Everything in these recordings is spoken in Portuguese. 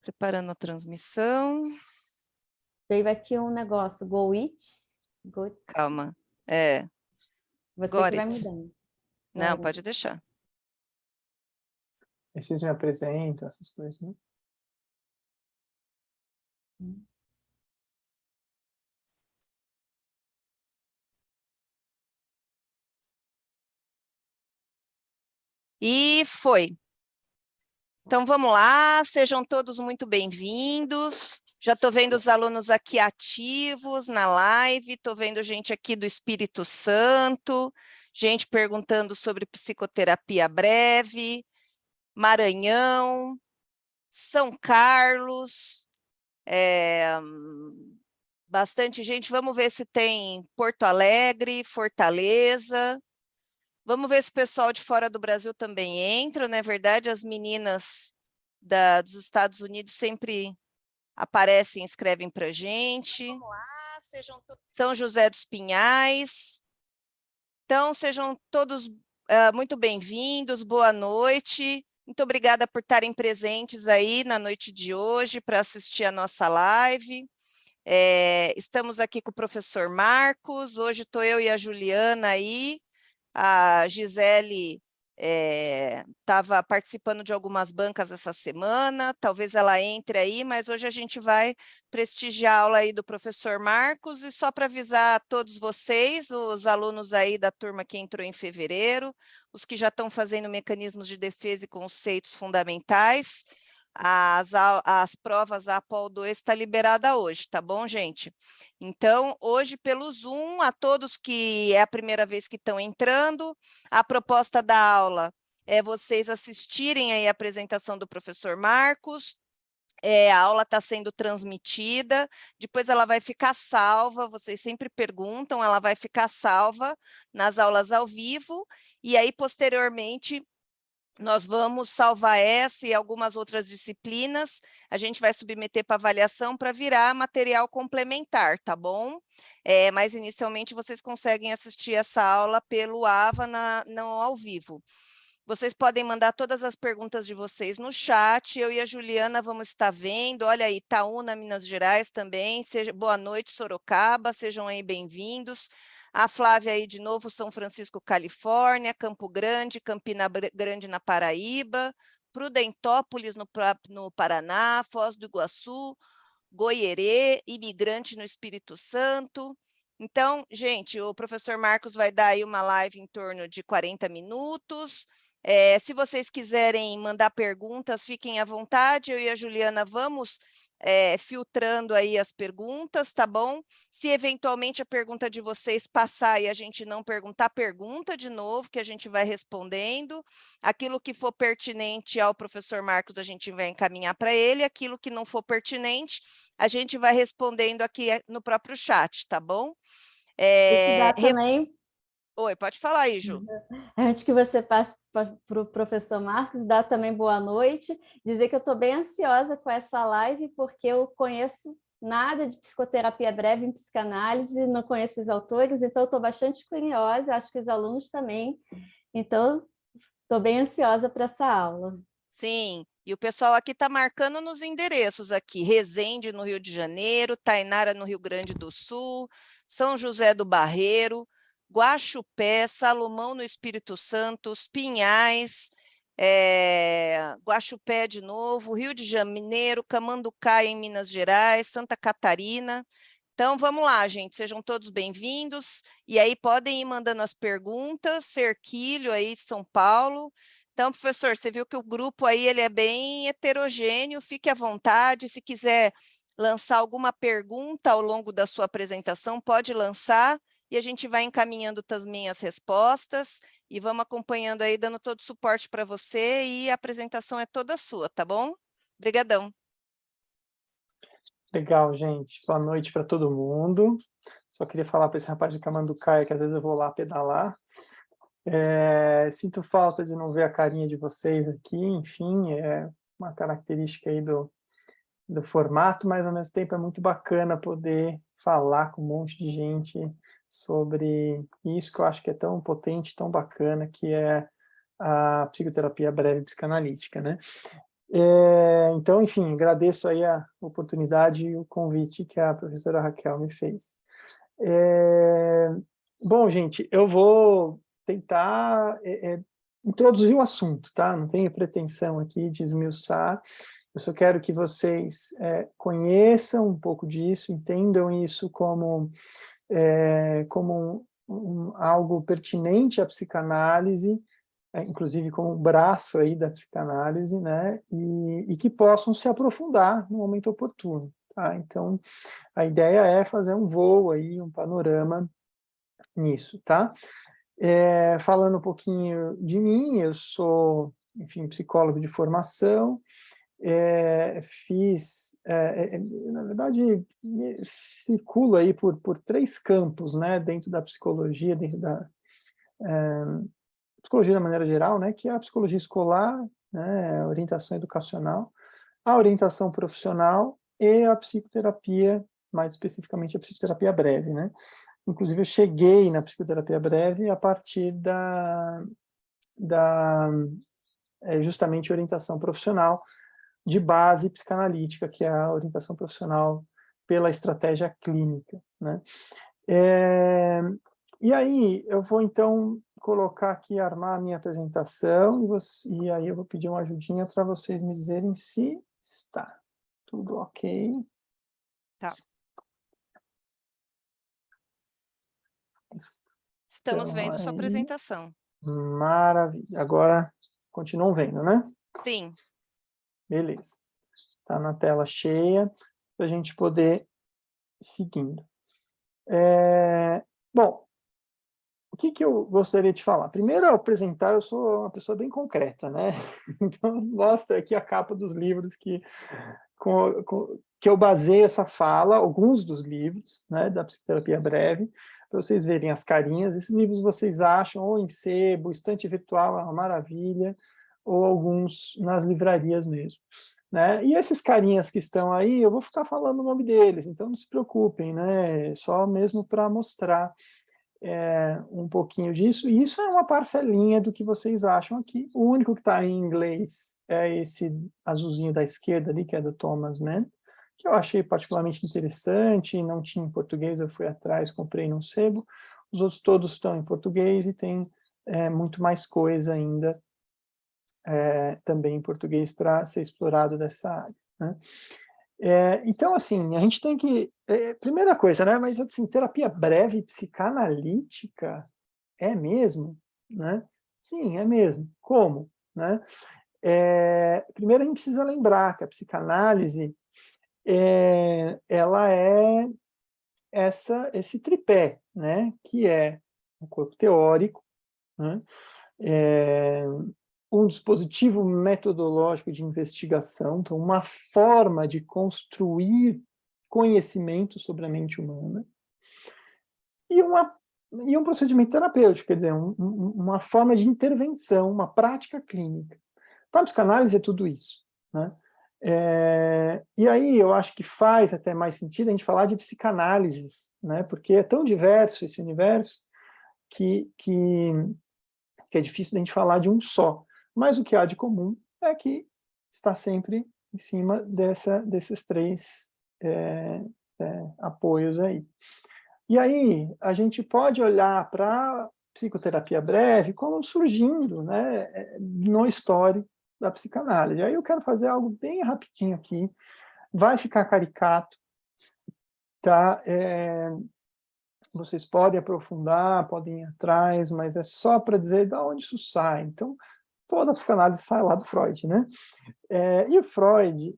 Preparando a transmissão. Veio aqui um negócio, go it. Calma. Você Got que vai it. mudando. Não, pode deixar. Vocês me apresentam, essas coisas, né? E foi. Então, vamos lá, sejam todos muito bem-vindos. Já estou vendo os alunos aqui ativos na live, estou vendo gente aqui do Espírito Santo, gente perguntando sobre psicoterapia breve, Maranhão, São Carlos, bastante gente. Vamos ver se tem Porto Alegre, Fortaleza. Vamos ver se o pessoal de fora do Brasil também entra, não é verdade? As meninas dos Estados Unidos sempre aparecem e escrevem para a gente. Vamos lá, São José dos Pinhais. Então, sejam todos muito bem-vindos, boa noite. Muito obrigada por estarem presentes aí na noite de hoje para assistir a nossa live. Estamos aqui com o professor Marcos, hoje estou eu e a Juliana aí. A Gisele estava participando de algumas bancas essa semana, talvez ela entre aí, mas hoje a gente vai prestigiar a aula aí do professor Marcos, e só para avisar a todos vocês, os alunos aí da turma que entrou em fevereiro, os que já estão fazendo mecanismos de defesa e conceitos fundamentais, as provas, a APOL 2 está liberada hoje, tá bom, gente? Então, hoje, pelo Zoom, a todos que é a primeira vez que estão entrando, a proposta da aula é vocês assistirem aí a apresentação do professor Marcos. A aula está sendo transmitida, depois ela vai ficar salva, vocês sempre perguntam, ela vai ficar salva nas aulas ao vivo, e aí, posteriormente, nós vamos salvar essa e algumas outras disciplinas, a gente vai submeter para avaliação para virar material complementar, tá bom? Mas inicialmente vocês conseguem assistir essa aula pelo AVA não ao vivo. Vocês podem mandar todas as perguntas de vocês no chat, eu e a Juliana vamos estar vendo. Olha aí, Itaúna, Minas Gerais também. Boa noite, Sorocaba, sejam aí bem-vindos. A Flávia aí de novo, São Francisco, Califórnia, Campo Grande, Campina Grande na Paraíba, Prudentópolis no Paraná, Foz do Iguaçu, Goierê, imigrante no Espírito Santo. Então, gente, o professor Marcos vai dar aí uma live em torno de 40 minutos. Se vocês quiserem mandar perguntas, fiquem à vontade, eu e a Juliana vamos filtrando aí as perguntas, tá bom? Se eventualmente a pergunta de vocês passar e a gente não perguntar, pergunta de novo, que a gente vai respondendo. Aquilo que for pertinente ao professor Marcos, a gente vai encaminhar para ele, aquilo que não for pertinente, a gente vai respondendo aqui no próprio chat, tá bom? Também. Oi, pode falar aí, Ju. Antes que você passe para o professor Marcos, dar também boa noite, dizer que eu estou bem ansiosa com essa live, porque eu conheço nada de psicoterapia breve em psicanálise, não conheço os autores, então estou bastante curiosa, acho que os alunos também, então estou bem ansiosa para essa aula. Sim, e o pessoal aqui está marcando nos endereços aqui, Resende, no Rio de Janeiro, Tainara, no Rio Grande do Sul, São José do Barreiro, Guaxupé, Salomão, no Espírito Santo, Os Pinhais, Guaxupé de novo, Rio de Janeiro, Camanducaia, em Minas Gerais, Santa Catarina. Então, vamos lá, gente, sejam todos bem-vindos, e aí podem ir mandando as perguntas, Serquilho aí de São Paulo. Então, professor, você viu que o grupo aí ele é bem heterogêneo, fique à vontade, se quiser lançar alguma pergunta ao longo da sua apresentação, pode lançar, e a gente vai encaminhando também as respostas, e vamos acompanhando aí, dando todo o suporte para você, e a apresentação é toda sua, tá bom? Obrigadão. Legal, gente. Boa noite para todo mundo. Só queria falar para esse rapaz de Camanducaia que às vezes eu vou lá pedalar. Sinto falta de não ver a carinha de vocês aqui, enfim, é uma característica aí do formato, mas ao mesmo tempo é muito bacana poder falar com um monte de gente sobre isso que eu acho que é tão potente, tão bacana, que é a psicoterapia breve psicanalítica, né? Então, enfim, agradeço aí a oportunidade e o convite que a professora Raquel me fez. Bom, gente, eu vou tentar introduzir o assunto, tá? Não tenho pretensão aqui de esmiuçar. Eu só quero que vocês conheçam um pouco disso, entendam isso como algo pertinente à psicanálise, inclusive como um braço aí da psicanálise, né? E que possam se aprofundar no momento oportuno, tá? Então, a ideia é fazer um voo aí, um panorama nisso, tá? Falando um pouquinho de mim, eu sou, enfim, psicólogo de formação, na verdade, circulo aí por 3 campos, né, dentro da psicologia, dentro da psicologia de maneira geral, né, que é a psicologia escolar, né, a orientação educacional, a orientação profissional e a psicoterapia, mais especificamente a psicoterapia breve, né. Inclusive, eu cheguei na psicoterapia breve a partir justamente orientação profissional de base psicanalítica, que é a orientação profissional pela estratégia clínica, né? E aí, eu vou, então, colocar aqui, armar a minha apresentação, e aí eu vou pedir uma ajudinha para vocês me dizerem se está tudo ok. Tá. Estamos Então, vendo sua aí, apresentação. maravilha. Agora, continuam vendo, né? Sim. Beleza. Está na tela cheia, para a gente poder ir seguindo. Bom, o que eu gostaria de falar? Primeiro, ao apresentar, eu sou uma pessoa bem concreta, né? Então, mostra aqui a capa dos livros que eu baseio essa fala, alguns dos livros, né, da psicoterapia breve, para vocês verem as carinhas. Esses livros vocês acham ou em sebo, estante virtual, é uma maravilha, ou alguns nas livrarias mesmo, né? E esses carinhas que estão aí, eu vou ficar falando o nome deles, então não se preocupem, né? Só mesmo para mostrar um pouquinho disso, e isso é uma parcelinha do que vocês acham aqui. O único que está em inglês é esse azulzinho da esquerda ali, que é do Thomas Mann, que eu achei particularmente interessante, não tinha em português, eu fui atrás, comprei no sebo. Os outros todos estão em português e tem muito mais coisa ainda também em português para ser explorado dessa área, né? Então, assim, a gente tem que... primeira coisa, né? Mas, assim, terapia breve psicanalítica é mesmo, né? Sim, é mesmo. Como, né? Primeiro, a gente precisa lembrar que a psicanálise ela é esse tripé, né? Que é um corpo teórico, né? Um dispositivo metodológico de investigação, então uma forma de construir conhecimento sobre a mente humana, e um procedimento terapêutico, quer dizer, uma forma de intervenção, uma prática clínica. Para a psicanálise é tudo isso, né? E aí eu acho que faz até mais sentido a gente falar de psicanálises, né? Porque é tão diverso esse universo que é difícil a gente falar de um só. Mas o que há de comum é que está sempre em cima desses 3 apoios aí. E aí, a gente pode olhar para a psicoterapia breve como surgindo, né, no histórico da psicanálise. Aí eu quero fazer algo bem rapidinho aqui, vai ficar caricato, tá? Vocês podem aprofundar, podem ir atrás, mas é só para dizer de onde isso sai. Então, toda a psicanálise sai lá do Freud, né? E o Freud,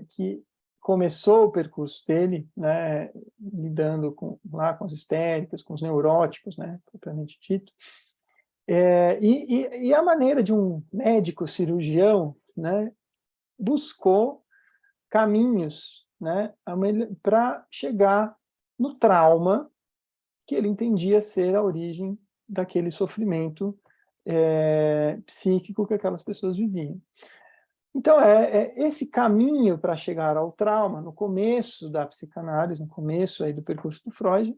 que começou o percurso dele, né, lidando com os histéricos, com os neuróticos, né, propriamente dito, e a maneira de um médico cirurgião, né, buscou caminhos, né, para chegar no trauma que ele entendia ser a origem daquele sofrimento psíquico que aquelas pessoas viviam. Então, esse caminho para chegar ao trauma, no começo da psicanálise, no começo aí do percurso do Freud,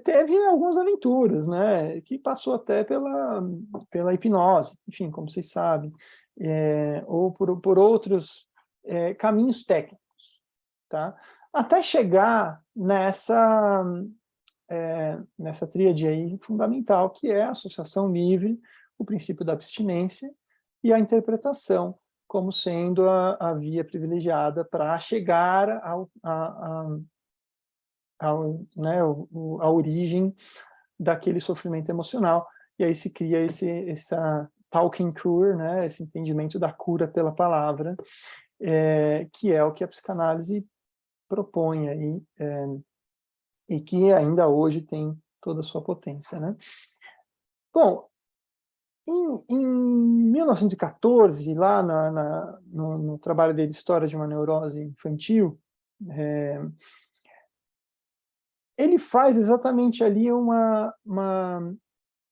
teve algumas aventuras, né, que passou até pela hipnose, enfim, como vocês sabem, ou por outros caminhos técnicos, tá? Até chegar nessa tríade aí fundamental, que é a associação livre, o princípio da abstinência e a interpretação como sendo a via privilegiada para chegar à origem daquele sofrimento emocional. E aí se cria essa talking cure, né, esse entendimento da cura pela palavra, que é o que a psicanálise propõe aí, e que ainda hoje tem toda a sua potência, né? Bom, em 1914, lá no trabalho dele, História de uma Neurose Infantil, ele faz exatamente ali uma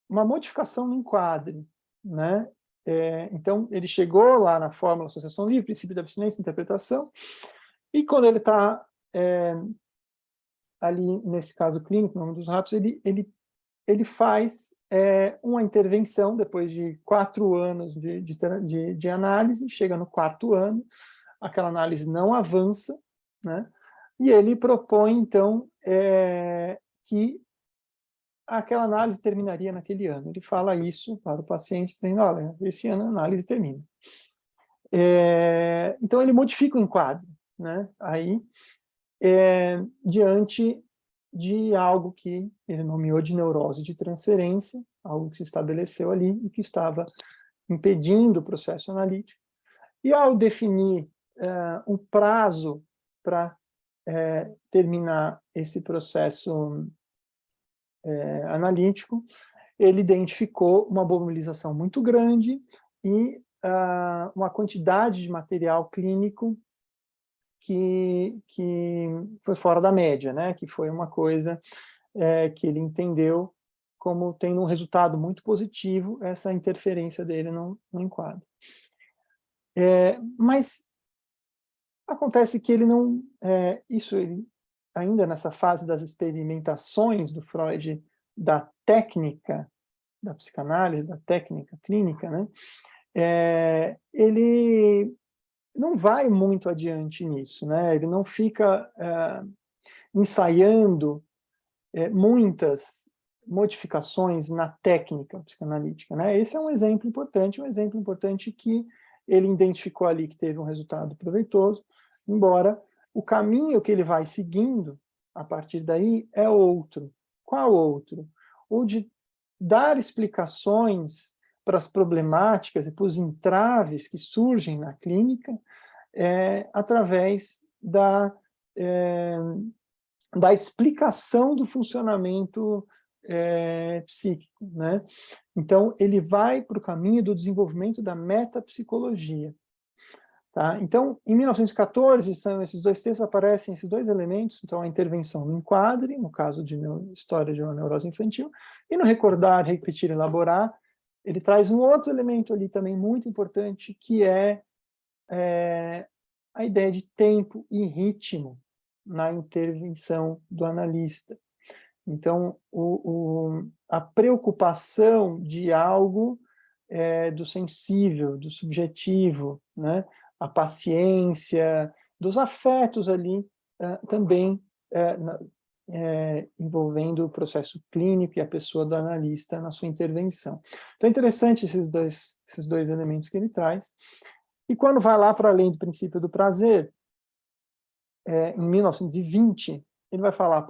modificação no enquadre, né? Então, ele chegou lá na fórmula associação livre, princípio da abstinência e interpretação, e quando ele está ali, nesse caso clínico, no nome dos ratos, ele faz uma intervenção, depois de 4 anos de análise, chega no 4º ano, aquela análise não avança, né? E ele propõe, então, que aquela análise terminaria naquele ano. Ele fala isso para o paciente, dizendo, olha, esse ano a análise termina. Então, ele modifica o enquadre, né? Aí, diante de algo que ele nomeou de neurose de transferência, algo que se estabeleceu ali e que estava impedindo o processo analítico. E ao definir um prazo para terminar esse processo analítico, ele identificou uma mobilização muito grande e uma quantidade de material clínico que foi fora da média, né? Que foi uma coisa que ele entendeu como tendo um resultado muito positivo essa interferência dele no enquadro. Mas acontece que ele não... ele, ainda nessa fase das experimentações do Freud, da técnica da psicanálise, da técnica clínica, né? Ele não vai muito adiante nisso, né? Ele não fica ensaiando muitas modificações na técnica psicanalítica, né? Esse é um exemplo importante que ele identificou ali que teve um resultado proveitoso, embora o caminho que ele vai seguindo a partir daí é outro. Qual outro? O de dar explicações para as problemáticas e para os entraves que surgem na clínica através da explicação do funcionamento psíquico, né? Então, ele vai para o caminho do desenvolvimento da metapsicologia. Tá? Então, em 1914, são esses 2 textos, aparecem esses 2 elementos, então a intervenção no enquadre, no caso de História de uma Neurose Infantil, e no recordar, repetir, elaborar, ele traz um outro elemento ali também muito importante, que é a ideia de tempo e ritmo na intervenção do analista. Então, a preocupação de algo do sensível, do subjetivo, né? A paciência, dos afetos ali, também envolvendo o processo clínico e a pessoa do analista na sua intervenção. Então, é interessante esses dois elementos que ele traz. E quando vai lá para além do princípio do prazer, em 1920, ele vai falar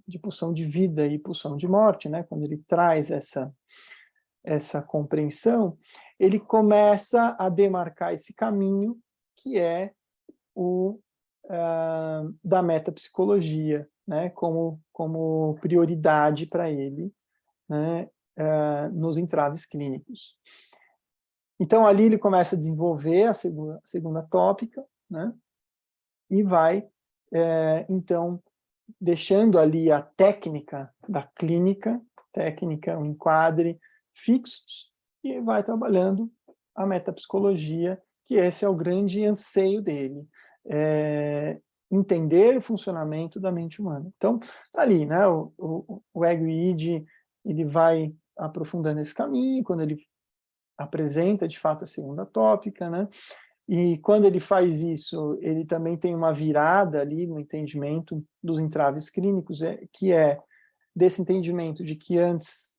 de pulsão de vida e pulsão de morte, né? Quando ele traz essa compreensão, ele começa a demarcar esse caminho que é o da metapsicologia, né? Como prioridade para ele, né? Nos entraves clínicos. Então, ali ele começa a desenvolver a segunda tópica, né? E vai, então, deixando ali a técnica da clínica, o enquadre fixos, e vai trabalhando a metapsicologia, que esse é o grande anseio dele. entender o funcionamento da mente humana. Então, tá ali, né? O ego e id, ele vai aprofundando esse caminho, quando ele apresenta, de fato, a segunda tópica, né? E quando ele faz isso, ele também tem uma virada ali no entendimento dos entraves clínicos, que é desse entendimento de que antes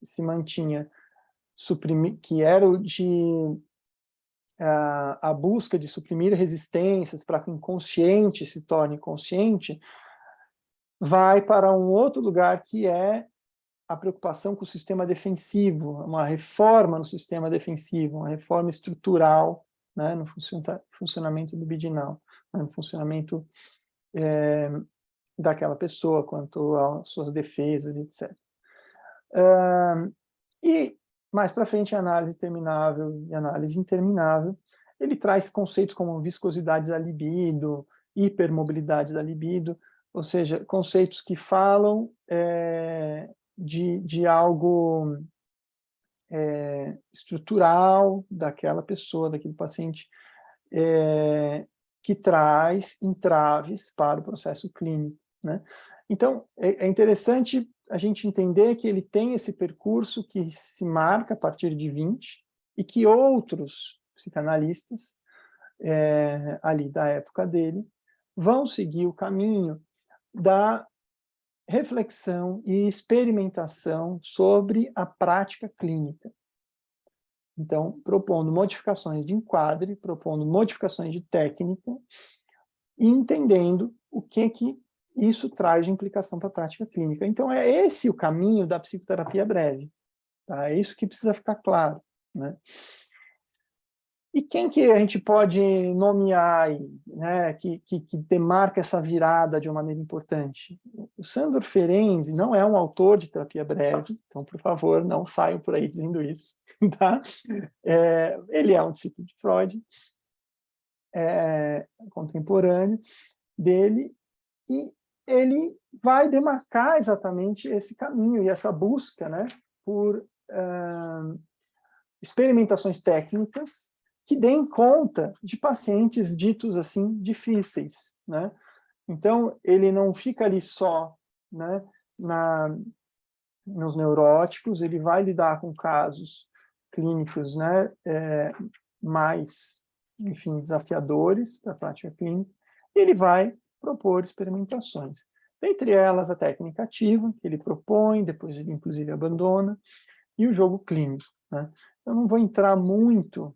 se mantinha suprimir, que era o de a busca de suprimir resistências para que o inconsciente se torne consciente, vai para um outro lugar que é a preocupação com o sistema defensivo, uma reforma no sistema defensivo, uma reforma estrutural, né, no funcionamento libidinal, né, no funcionamento daquela pessoa, quanto às suas defesas, etc. E mais para frente, a análise terminável e análise interminável, ele traz conceitos como viscosidade da libido, hipermobilidade da libido, ou seja, conceitos que falam de algo estrutural daquela pessoa, daquele paciente, que traz entraves para o processo clínico, né? Então, é interessante a gente entender que ele tem esse percurso que se marca a partir de 20 e que outros psicanalistas ali da época dele vão seguir o caminho da reflexão e experimentação sobre a prática clínica. Então, propondo modificações de enquadre, propondo modificações de técnica e entendendo o que isso traz de implicação para a prática clínica. Então, é esse o caminho da psicoterapia breve. Tá? É isso que precisa ficar claro, né? E quem que a gente pode nomear aí, né, que demarca essa virada de uma maneira importante? O Sándor Ferenczi não é um autor de terapia breve, então, por favor, não saiam por aí dizendo isso. Tá? Ele é um discípulo de Freud, contemporâneo dele, e ele vai demarcar exatamente esse caminho e essa busca, né, por experimentações técnicas que deem conta de pacientes ditos assim difíceis, né? Então ele não fica ali só, né, nos neuróticos, ele vai lidar com casos clínicos, né, mais, enfim, desafiadores para a prática clínica, e ele vai propor experimentações. Dentre elas, a técnica ativa, que ele propõe, depois ele, inclusive, abandona, e o jogo clínico, né? Eu não vou entrar muito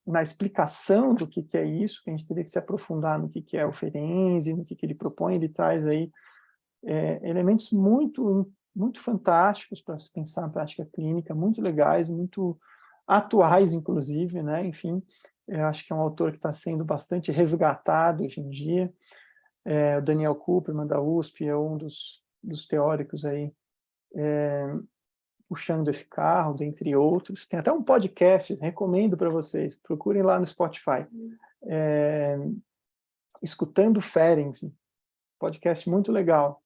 na explicação do que é isso, que a gente teria que se aprofundar no que é o Ferenczi, no que ele propõe. Ele traz aí elementos muito, muito fantásticos para se pensar na prática clínica, muito legais, muito atuais, inclusive, né? Enfim, eu acho que é um autor que está sendo bastante resgatado hoje em dia. O Daniel Kupperman, da USP, é um dos teóricos aí, puxando esse carro, dentre outros. Tem até um podcast, recomendo para vocês, procurem lá no Spotify. Escutando Ferenczi, podcast muito legal.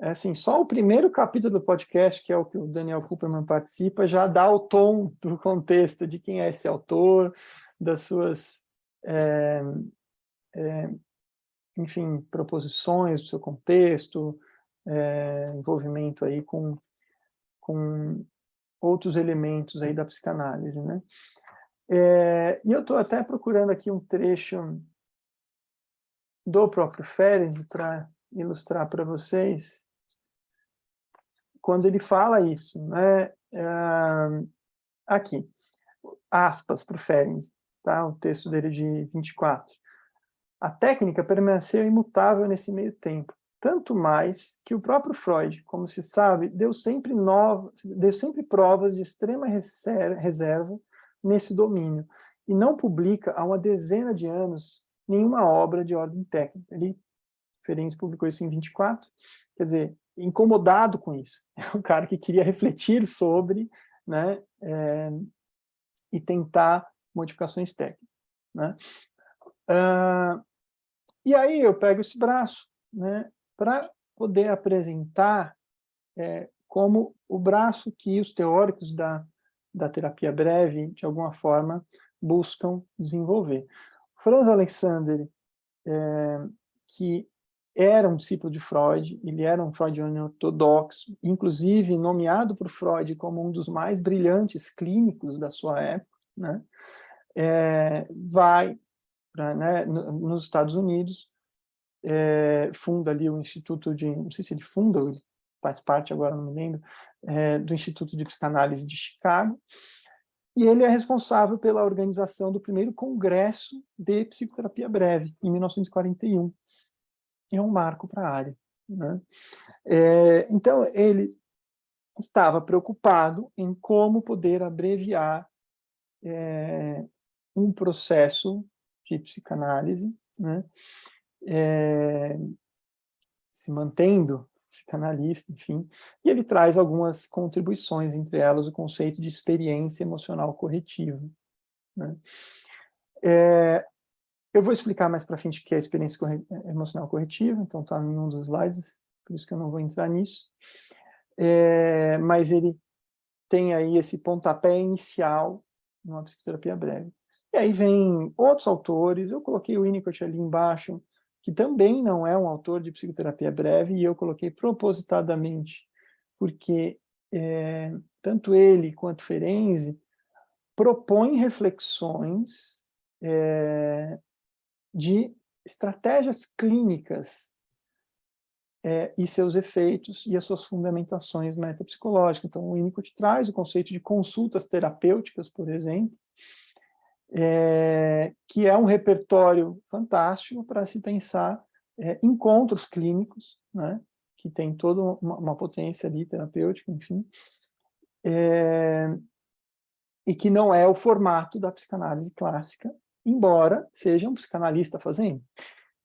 Assim, só o primeiro capítulo do podcast, que é o que o Daniel Kupperman participa, já dá o tom do contexto de quem é esse autor, das suas, enfim, proposições, do seu contexto, envolvimento aí com outros elementos aí da psicanálise, né? E eu estou até procurando aqui um trecho do próprio Ferenczi para ilustrar para vocês, quando ele fala isso, né? Aqui, aspas para o Ferenczi, tá? O texto dele de 24. A técnica permaneceu imutável nesse meio tempo, tanto mais que o próprio Freud, como se sabe, deu sempre provas de extrema reserva nesse domínio, e não publica há uma dezena de anos nenhuma obra de ordem técnica. Ferenczi publicou isso em 24, quer dizer, incomodado com isso. É um cara que queria refletir sobre, né, e tentar modificações técnicas, né? E aí eu pego esse braço, né, para poder apresentar como o braço que os teóricos da terapia breve, de alguma forma, buscam desenvolver. Franz Alexander, que era um discípulo de Freud, ele era um freudiano ortodoxo, inclusive nomeado por Freud como um dos mais brilhantes clínicos da sua época, né? Vai né, nos Estados Unidos, funda ali o Instituto de, não sei se ele funda ou ele faz parte agora, não me lembro, do Instituto de Psicanálise de Chicago, e ele é responsável pela organização do primeiro congresso de psicoterapia breve, em 1941. É um marco para a área, né? Então, ele estava preocupado em como poder abreviar um processo de psicanálise, né? Se mantendo psicanalista, enfim, e ele traz algumas contribuições, entre elas o conceito de experiência emocional corretiva, né? Eu vou explicar mais para frente o que é a experiência emocional corretiva, então está em um dos slides, por isso que eu não vou entrar nisso. Mas ele tem aí esse pontapé inicial numa psicoterapia breve. E aí vem outros autores, eu coloquei o Winnicott ali embaixo, que também não é um autor de psicoterapia breve, e eu coloquei propositadamente, porque tanto ele quanto Ferenczi propõem reflexões de estratégias clínicas e seus efeitos e as suas fundamentações metapsicológicas. Então, o Winnicott traz o conceito de consultas terapêuticas, por exemplo, que é um repertório fantástico para se pensar encontros clínicos, né, que tem toda uma potência ali terapêutica, enfim, e que não é o formato da psicanálise clássica, embora seja um psicanalista fazendo,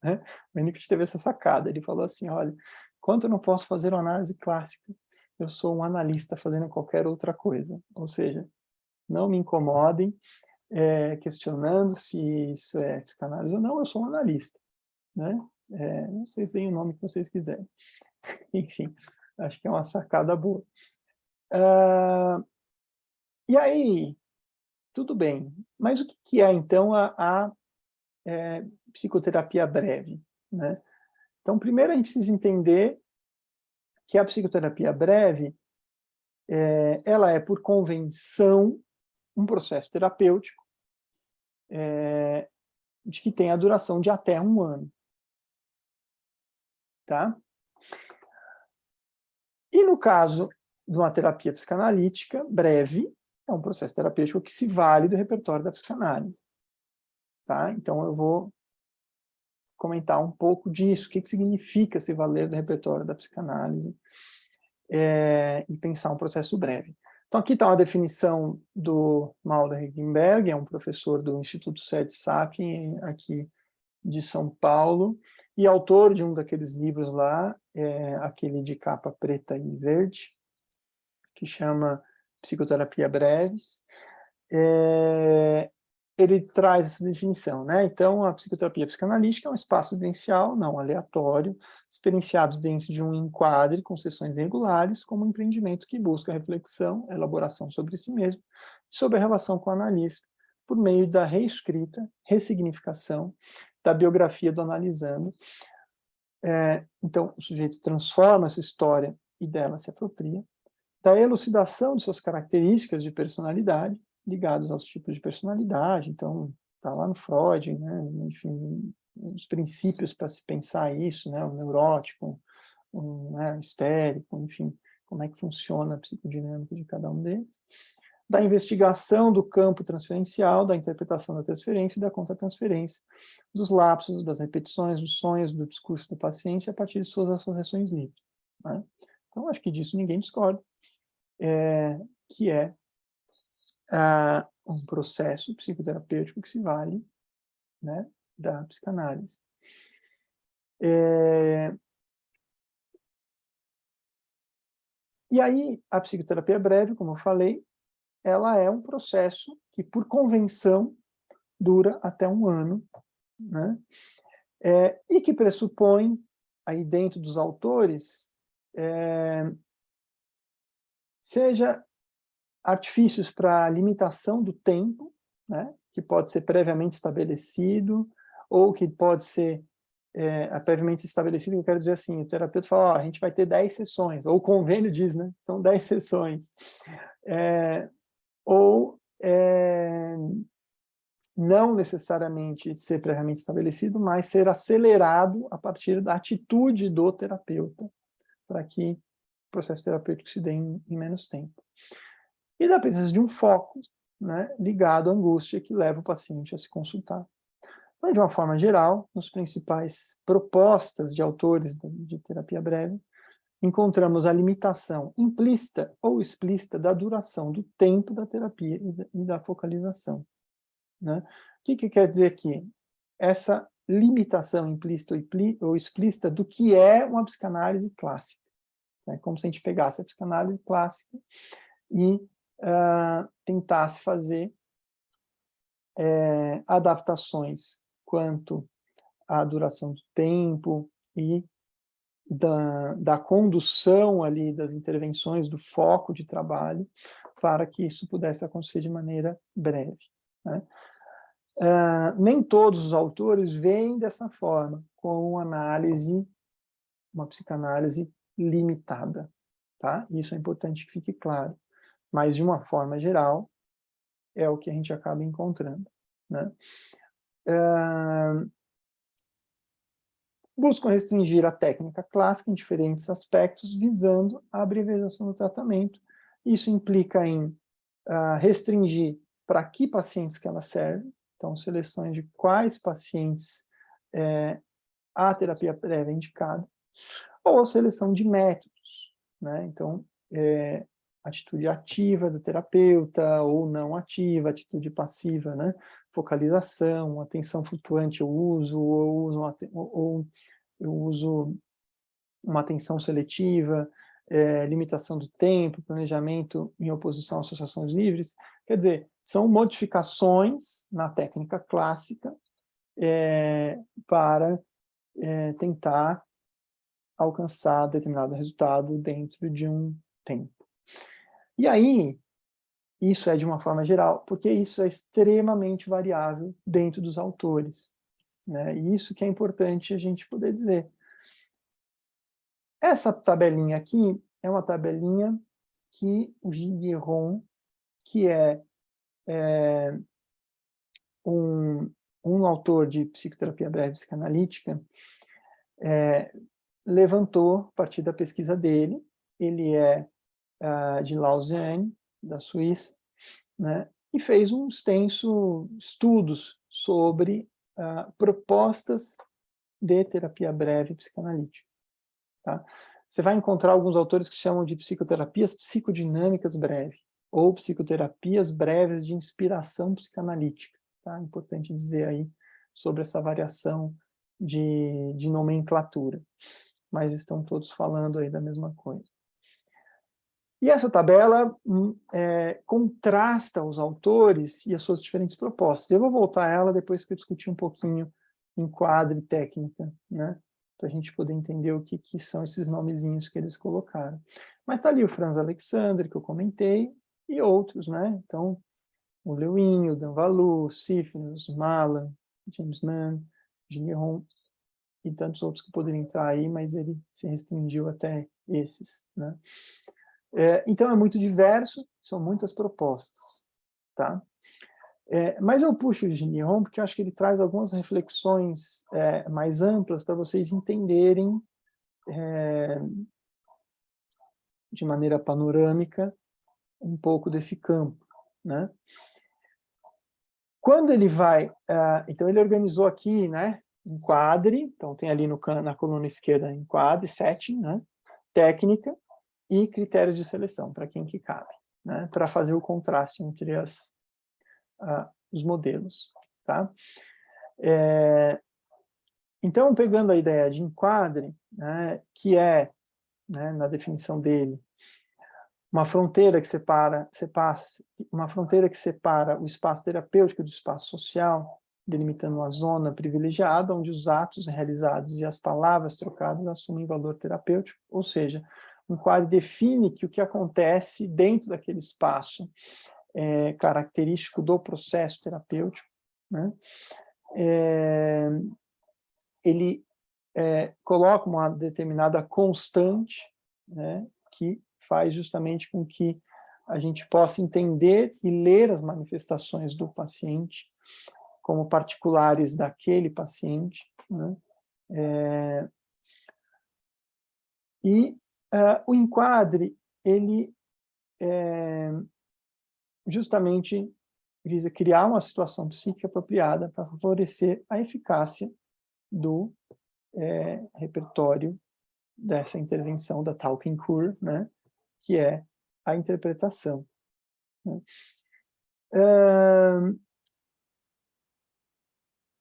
né? O Winnicott teve essa sacada, ele falou assim, olha, enquanto eu não posso fazer uma análise clássica, eu sou um analista fazendo qualquer outra coisa, ou seja, não me incomodem questionando se isso é psicanálise ou não, eu sou um analista, né? Vocês deem o nome que vocês quiserem. Enfim, acho que é uma sacada boa. E aí, tudo bem, mas o que é, então, a psicoterapia breve, né? Então, primeiro a gente precisa entender que a psicoterapia breve, ela é, por convenção, um processo terapêutico de que tem a duração de até 1 ano. Tá? E no caso de uma terapia psicanalítica breve, é um processo terapêutico que se vale do repertório da psicanálise. Tá? Então, eu vou comentar um pouco disso, o que significa se valer do repertório da psicanálise e pensar um processo breve. Então, aqui está uma definição do Mauro Regenberg, é um professor do Instituto Sede Sapien, aqui de São Paulo, e autor de um daqueles livros lá, aquele de capa preta e verde, que chama Psicoterapia Breves. Ele traz essa definição, né? Então, a psicoterapia psicanalítica é um espaço vivencial, não aleatório, experienciado dentro de um enquadre com sessões regulares, como um empreendimento que busca reflexão, elaboração sobre si mesmo, sobre a relação com o analista, por meio da reescrita, ressignificação da biografia do analisando. Então, o sujeito transforma essa história e dela se apropria, da elucidação de suas características de personalidade, ligados aos tipos de personalidade, então, está lá no Freud, né, enfim, os princípios para se pensar isso, né, o neurótico, o histérico, enfim, como é que funciona a psicodinâmica de cada um deles, da investigação do campo transferencial, da interpretação da transferência e da contratransferência, dos lapsos, das repetições, dos sonhos, do discurso do paciente a partir de suas associações livres. Né? Então, acho que disso ninguém discorda, que é um processo psicoterapêutico que se vale, né, da psicanálise. E aí, a psicoterapia breve, como eu falei, ela é um processo que, por convenção, dura até 1 ano, né? E que pressupõe, aí dentro dos autores, seja artifícios para limitação do tempo, né? que pode ser previamente estabelecido, ou que pode ser previamente estabelecido, eu quero dizer assim, o terapeuta fala, ó, a gente vai ter 10 sessões, ou o convênio diz, né, são 10 sessões. Ou não necessariamente ser previamente estabelecido, mas ser acelerado a partir da atitude do terapeuta, para que o processo terapêutico se dê em menos tempo. E da presença de um foco, né, ligado à angústia que leva o paciente a se consultar. Então, de uma forma geral, nas principais propostas de autores de terapia breve, encontramos a limitação implícita ou explícita da duração do tempo da terapia e da focalização. Né? O que quer dizer aqui? Essa limitação implícita ou explícita do que é uma psicanálise clássica. É como se a gente pegasse a psicanálise clássica e tentasse fazer adaptações quanto à duração do tempo e da condução ali das intervenções, do foco de trabalho, para que isso pudesse acontecer de maneira breve. Né? Nem todos os autores veem dessa forma, com uma psicanálise limitada. Tá? Isso é importante que fique claro. Mas, de uma forma geral, é o que a gente acaba encontrando. Né? Buscam restringir a técnica clássica em diferentes aspectos, visando a abreviação do tratamento. Isso implica em restringir para que pacientes que ela serve, então, seleções de quais pacientes a terapia prévia é indicada, ou a seleção de métodos, né? Então, atitude ativa do terapeuta, ou não ativa, atitude passiva, né? Focalização, atenção flutuante eu uso, ou eu uso uma atenção seletiva, limitação do tempo, planejamento em oposição às associações livres. Quer dizer, são modificações na técnica clássica para tentar alcançar determinado resultado dentro de um tempo. E aí, isso é de uma forma geral, porque isso é extremamente variável dentro dos autores. Né? E isso que é importante a gente poder dizer. Essa tabelinha aqui é uma tabelinha que o Gilles Guéron, que é um autor de psicoterapia breve psicanalítica, levantou a partir da pesquisa dele. Ele é de Lausanne, da Suíça, né? E fez um extenso estudos sobre propostas de terapia breve psicanalítica. Tá? Você vai encontrar alguns autores que chamam de psicoterapias psicodinâmicas breves, ou psicoterapias breves de inspiração psicanalítica. Tá? Importante dizer aí sobre essa variação de nomenclatura. Mas estão todos falando aí da mesma coisa. E essa tabela contrasta os autores e as suas diferentes propostas. Eu vou voltar a ela depois que eu discutir um pouquinho enquadre e técnica, né? Para a gente poder entender o que são esses nomezinhos que eles colocaram. Mas está ali o Franz Alexander, que eu comentei, e outros, né? Então, o Lewin, o Dan Valu, Sifnos, Malan, James Mann, Gilles Guéron, e tantos outros que poderiam entrar aí, mas ele se restringiu até esses, né? Então, é muito diverso, são muitas propostas, tá? Mas eu puxo o Gilles Guéron porque eu acho que ele traz algumas reflexões mais amplas para vocês entenderem de maneira panorâmica um pouco desse campo, né? Quando ele vai... então, ele organizou aqui, né, enquadre, então tem ali na coluna esquerda enquadre, setting, né, técnica e critérios de seleção, para quem que cabe, né, para fazer o contraste entre os modelos. Tá? Então, pegando a ideia de enquadre, né, que é, né, na definição dele, uma fronteira que separa o espaço terapêutico do espaço social, delimitando uma zona privilegiada onde os atos realizados e as palavras trocadas assumem valor terapêutico, ou seja, um quadro define que o que acontece dentro daquele espaço característico do processo terapêutico, né? Ele coloca uma determinada constante, né, que faz justamente com que a gente possa entender e ler as manifestações do paciente como particulares daquele paciente, né? O enquadre, ele justamente visa criar uma situação psíquica apropriada para favorecer a eficácia do repertório dessa intervenção da Talking Cure, né, que é a interpretação, né?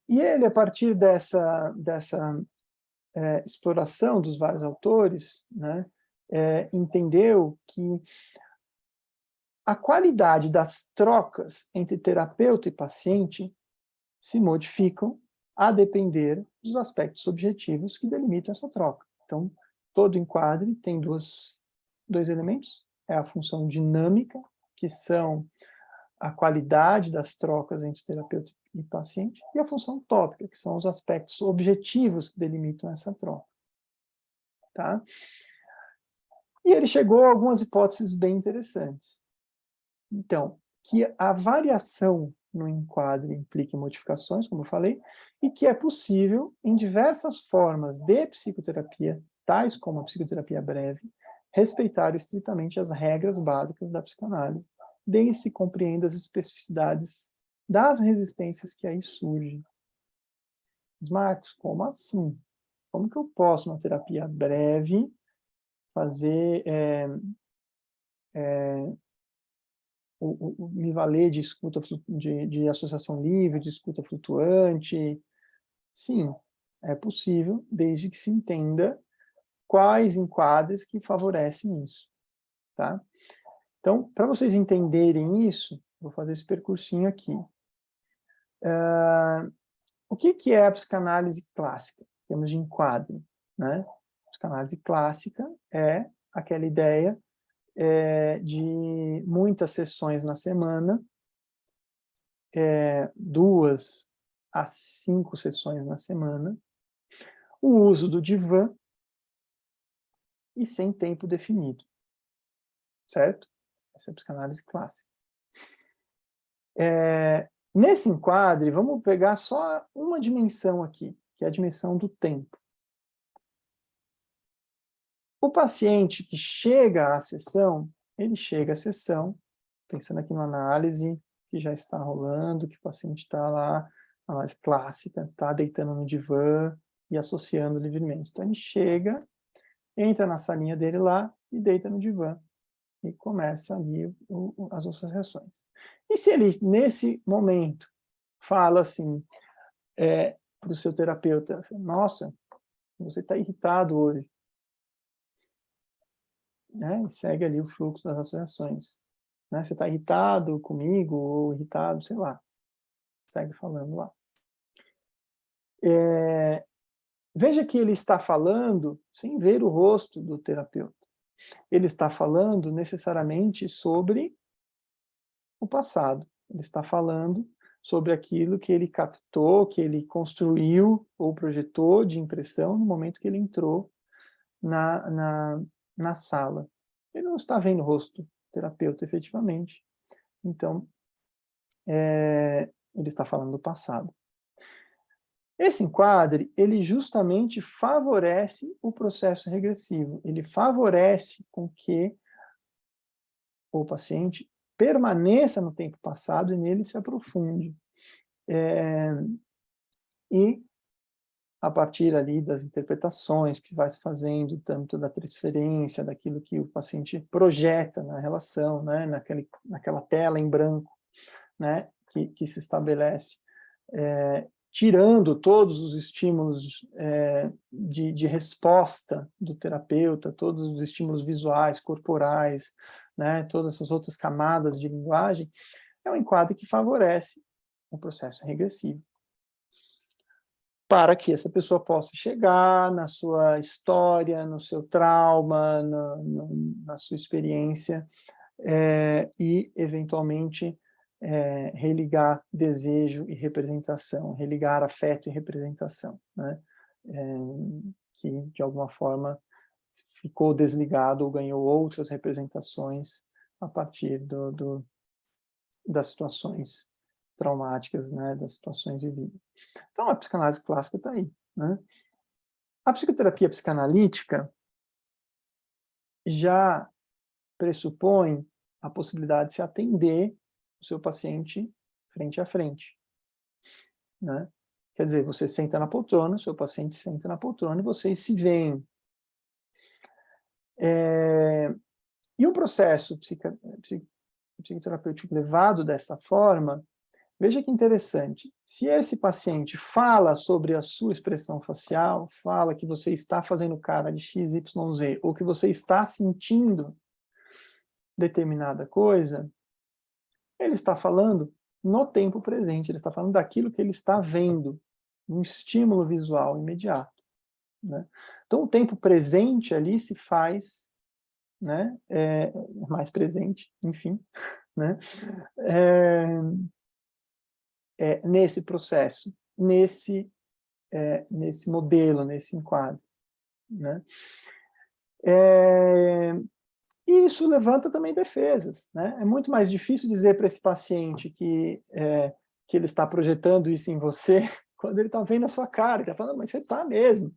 E ele, a partir dessa exploração dos vários autores, né, entendeu que a qualidade das trocas entre terapeuta e paciente se modificam a depender dos aspectos objetivos que delimitam essa troca. Então, todo enquadre tem dois elementos, é a função dinâmica, que são a qualidade das trocas entre terapeuta e paciente, e a função tópica, que são os aspectos objetivos que delimitam essa troca. Tá? E ele chegou a algumas hipóteses bem interessantes. Então, que a variação no enquadre implique modificações, como eu falei, e que é possível, em diversas formas de psicoterapia, tais como a psicoterapia breve, respeitar estritamente as regras básicas da psicanálise, desde que se compreenda as especificidades das resistências que aí surgem. Mas, Marcos, como assim? Como que eu posso, numa terapia breve, fazer me valer de escuta, de associação livre, de escuta flutuante? Sim, é possível, desde que se entenda quais enquadres que favorecem isso, tá? Então, para vocês entenderem isso, vou fazer esse percursinho aqui. O que é a psicanálise clássica, em termos de enquadre, né? A psicanálise clássica é aquela ideia de muitas sessões na semana, 2 a 5 sessões na semana, o uso do divã e sem tempo definido, certo? Essa é a psicanálise clássica. Nesse enquadre, vamos pegar só uma dimensão aqui, que é a dimensão do tempo. O paciente que chega à sessão, ele chega à sessão, pensando aqui numa análise que já está rolando, que o paciente está lá, análise clássica, está deitando no divã e associando livremente. Então, ele chega, entra na salinha dele lá e deita no divã. E começa ali as associações. E se ele, nesse momento, fala assim para o seu terapeuta, nossa, você está irritado hoje, né? E segue ali o fluxo das associações. Né? Você está irritado comigo, ou irritado, sei lá. Segue falando lá. Veja que ele está falando sem ver o rosto do terapeuta. Ele está falando necessariamente sobre o passado. Ele está falando sobre aquilo que ele captou, que ele construiu ou projetou de impressão no momento que ele entrou na sala. Ele não está vendo o rosto do terapeuta efetivamente. Então, ele está falando do passado. Esse enquadre, ele justamente favorece o processo regressivo. Ele favorece com que o paciente permaneça no tempo passado e nele se aprofunde. E, a partir ali das interpretações que vai se fazendo, tanto da transferência, daquilo que o paciente projeta na relação, né, naquela tela em branco, né, que se estabelece, tirando todos os estímulos de resposta do terapeuta, todos os estímulos visuais, corporais, né, todas essas outras camadas de linguagem, é um enquadre que favorece o processo regressivo, para que essa pessoa possa chegar na sua história, no seu trauma, na sua experiência, e, eventualmente, religar desejo e representação, religar afeto e representação, né? Que, de alguma forma, ficou desligado ou ganhou outras representações a partir das situações traumáticas, né, das situações de vida. Então, a psicanálise clássica está aí, né? A psicoterapia psicanalítica já pressupõe a possibilidade de se atender o seu paciente frente a frente, né? Quer dizer, você senta na poltrona, o seu paciente senta na poltrona e vocês se veem. E um processo psicoterapêutico levado dessa forma, veja que interessante, se esse paciente fala sobre a sua expressão facial, fala que você está fazendo cara de X, Y, Z, ou que você está sentindo determinada coisa, ele está falando no tempo presente, ele está falando daquilo que ele está vendo, um estímulo visual imediato, né? Então, o tempo presente ali se faz, né, mais presente, enfim, né, nesse processo, nesse modelo, nesse enquadro, né? E isso levanta também defesas, né? É muito mais difícil dizer para esse paciente que ele está projetando isso em você quando ele está vendo a sua cara, ele está falando, mas você está mesmo,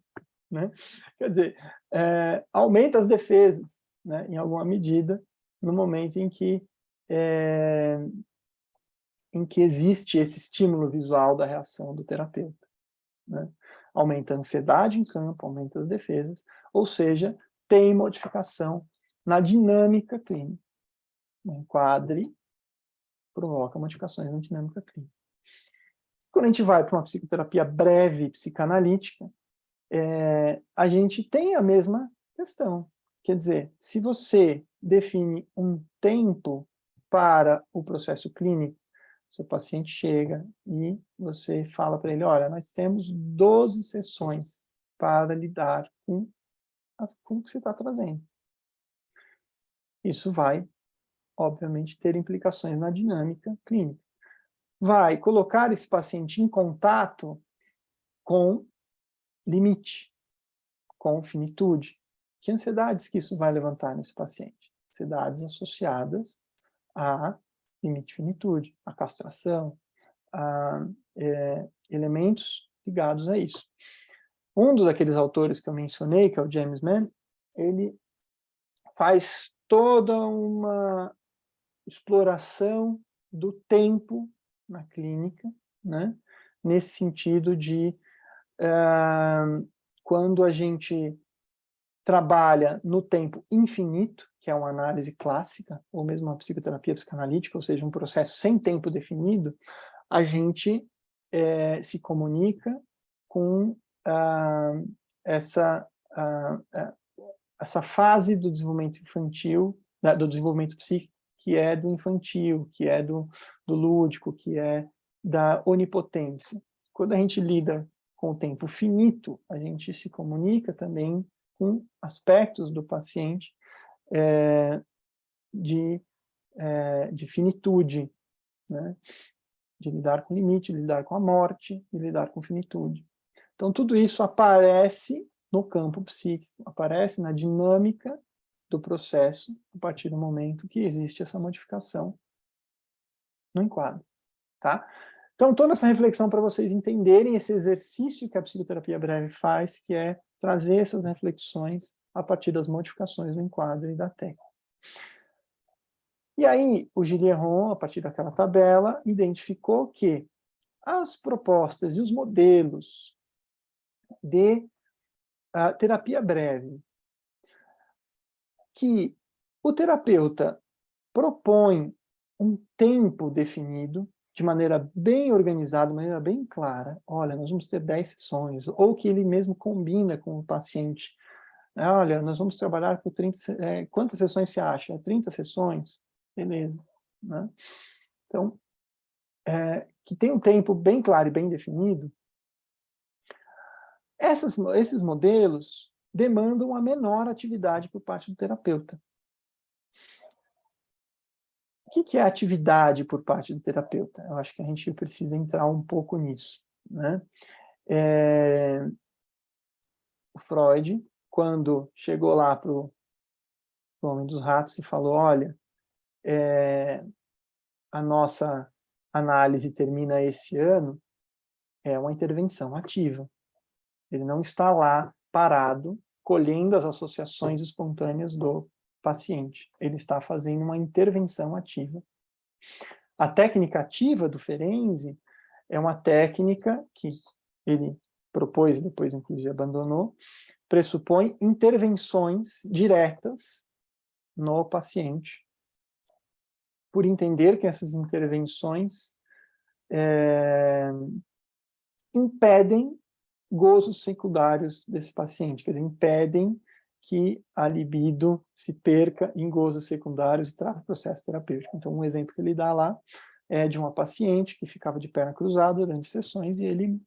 né? Quer dizer, aumenta as defesas, né, em alguma medida, no momento em que existe esse estímulo visual da reação do terapeuta, né? Aumenta a ansiedade em campo, aumenta as defesas, ou seja, tem modificação na dinâmica clínica. O enquadre provoca modificações na dinâmica clínica. Quando a gente vai para uma psicoterapia breve psicanalítica, a gente tem a mesma questão. Quer dizer, se você define um tempo para o processo clínico, seu paciente chega e você fala para ele, olha, nós temos 12 sessões para lidar com o que você está trazendo. Isso vai, obviamente, ter implicações na dinâmica clínica. Vai colocar esse paciente em contato com limite, com finitude. Que ansiedades que isso vai levantar nesse paciente? Ansiedades associadas a limite finitude, a castração, a elementos ligados a isso. Um daqueles autores que eu mencionei, que é o James Mann, ele faz toda uma exploração do tempo na clínica, né? Nesse sentido de quando a gente trabalha no tempo infinito, que é uma análise clássica, ou mesmo uma psicoterapia psicanalítica, ou seja, um processo sem tempo definido, a gente se comunica com essa fase do desenvolvimento infantil, do desenvolvimento psíquico, que é do infantil, que é do lúdico, que é da onipotência. Quando a gente lida com o tempo finito, a gente se comunica também com aspectos do paciente de finitude, né? De lidar com limite, de lidar com a morte, de lidar com finitude. Então, tudo isso aparece no campo psíquico, aparece na dinâmica do processo, a partir do momento que existe essa modificação no enquadro, tá? Então, toda essa reflexão para vocês entenderem esse exercício que a psicoterapia breve faz, que é trazer essas reflexões a partir das modificações do enquadro e da técnica. E aí, o Gilles Héron, a partir daquela tabela, identificou que as propostas e os modelos de terapia breve, que o terapeuta propõe um tempo definido, de maneira bem organizada, de maneira bem clara. Olha, nós vamos ter 10 sessões, ou que ele mesmo combina com o paciente. Olha, nós vamos trabalhar por 30... quantas sessões você acha? 30 sessões? Beleza. Né? Então, que tem um tempo bem claro e bem definido, esses modelos demandam a menor atividade por parte do terapeuta. O que é atividade por parte do terapeuta? Eu acho que a gente precisa entrar um pouco nisso, né? O Freud, quando chegou lá para o Homem dos Ratos e falou, olha, a nossa análise termina esse ano, é uma intervenção ativa. Ele não está lá parado, colhendo as associações espontâneas do paciente. Ele está fazendo uma intervenção ativa. A técnica ativa do Ferenczi é uma técnica que ele propôs e depois, inclusive, abandonou, pressupõe intervenções diretas no paciente, por entender que essas intervenções impedem gozos secundários desse paciente, quer dizer, impedem que a libido se perca em gozos secundários e trava o processo terapêutico. Então, um exemplo que ele dá lá é de uma paciente que ficava de perna cruzada durante sessões e ele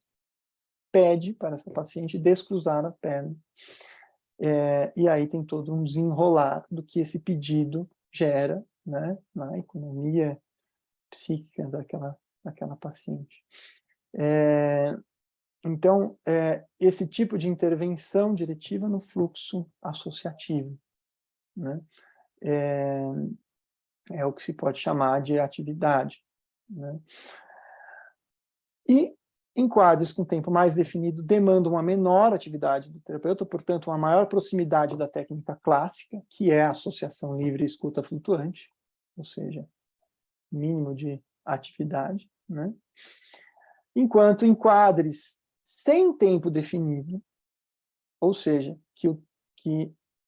pede para essa paciente descruzar a perna. E aí tem todo um desenrolar do que esse pedido gera, né, na economia psíquica daquela paciente. Então, esse tipo de intervenção diretiva no fluxo associativo, né, é o que se pode chamar de atividade, né? E em quadros com tempo mais definido, demandam uma menor atividade do terapeuta, portanto, uma maior proximidade da técnica clássica, que é a associação livre e escuta flutuante, ou seja, mínimo de atividade, né? Enquanto em quadros sem tempo definido, ou seja, que o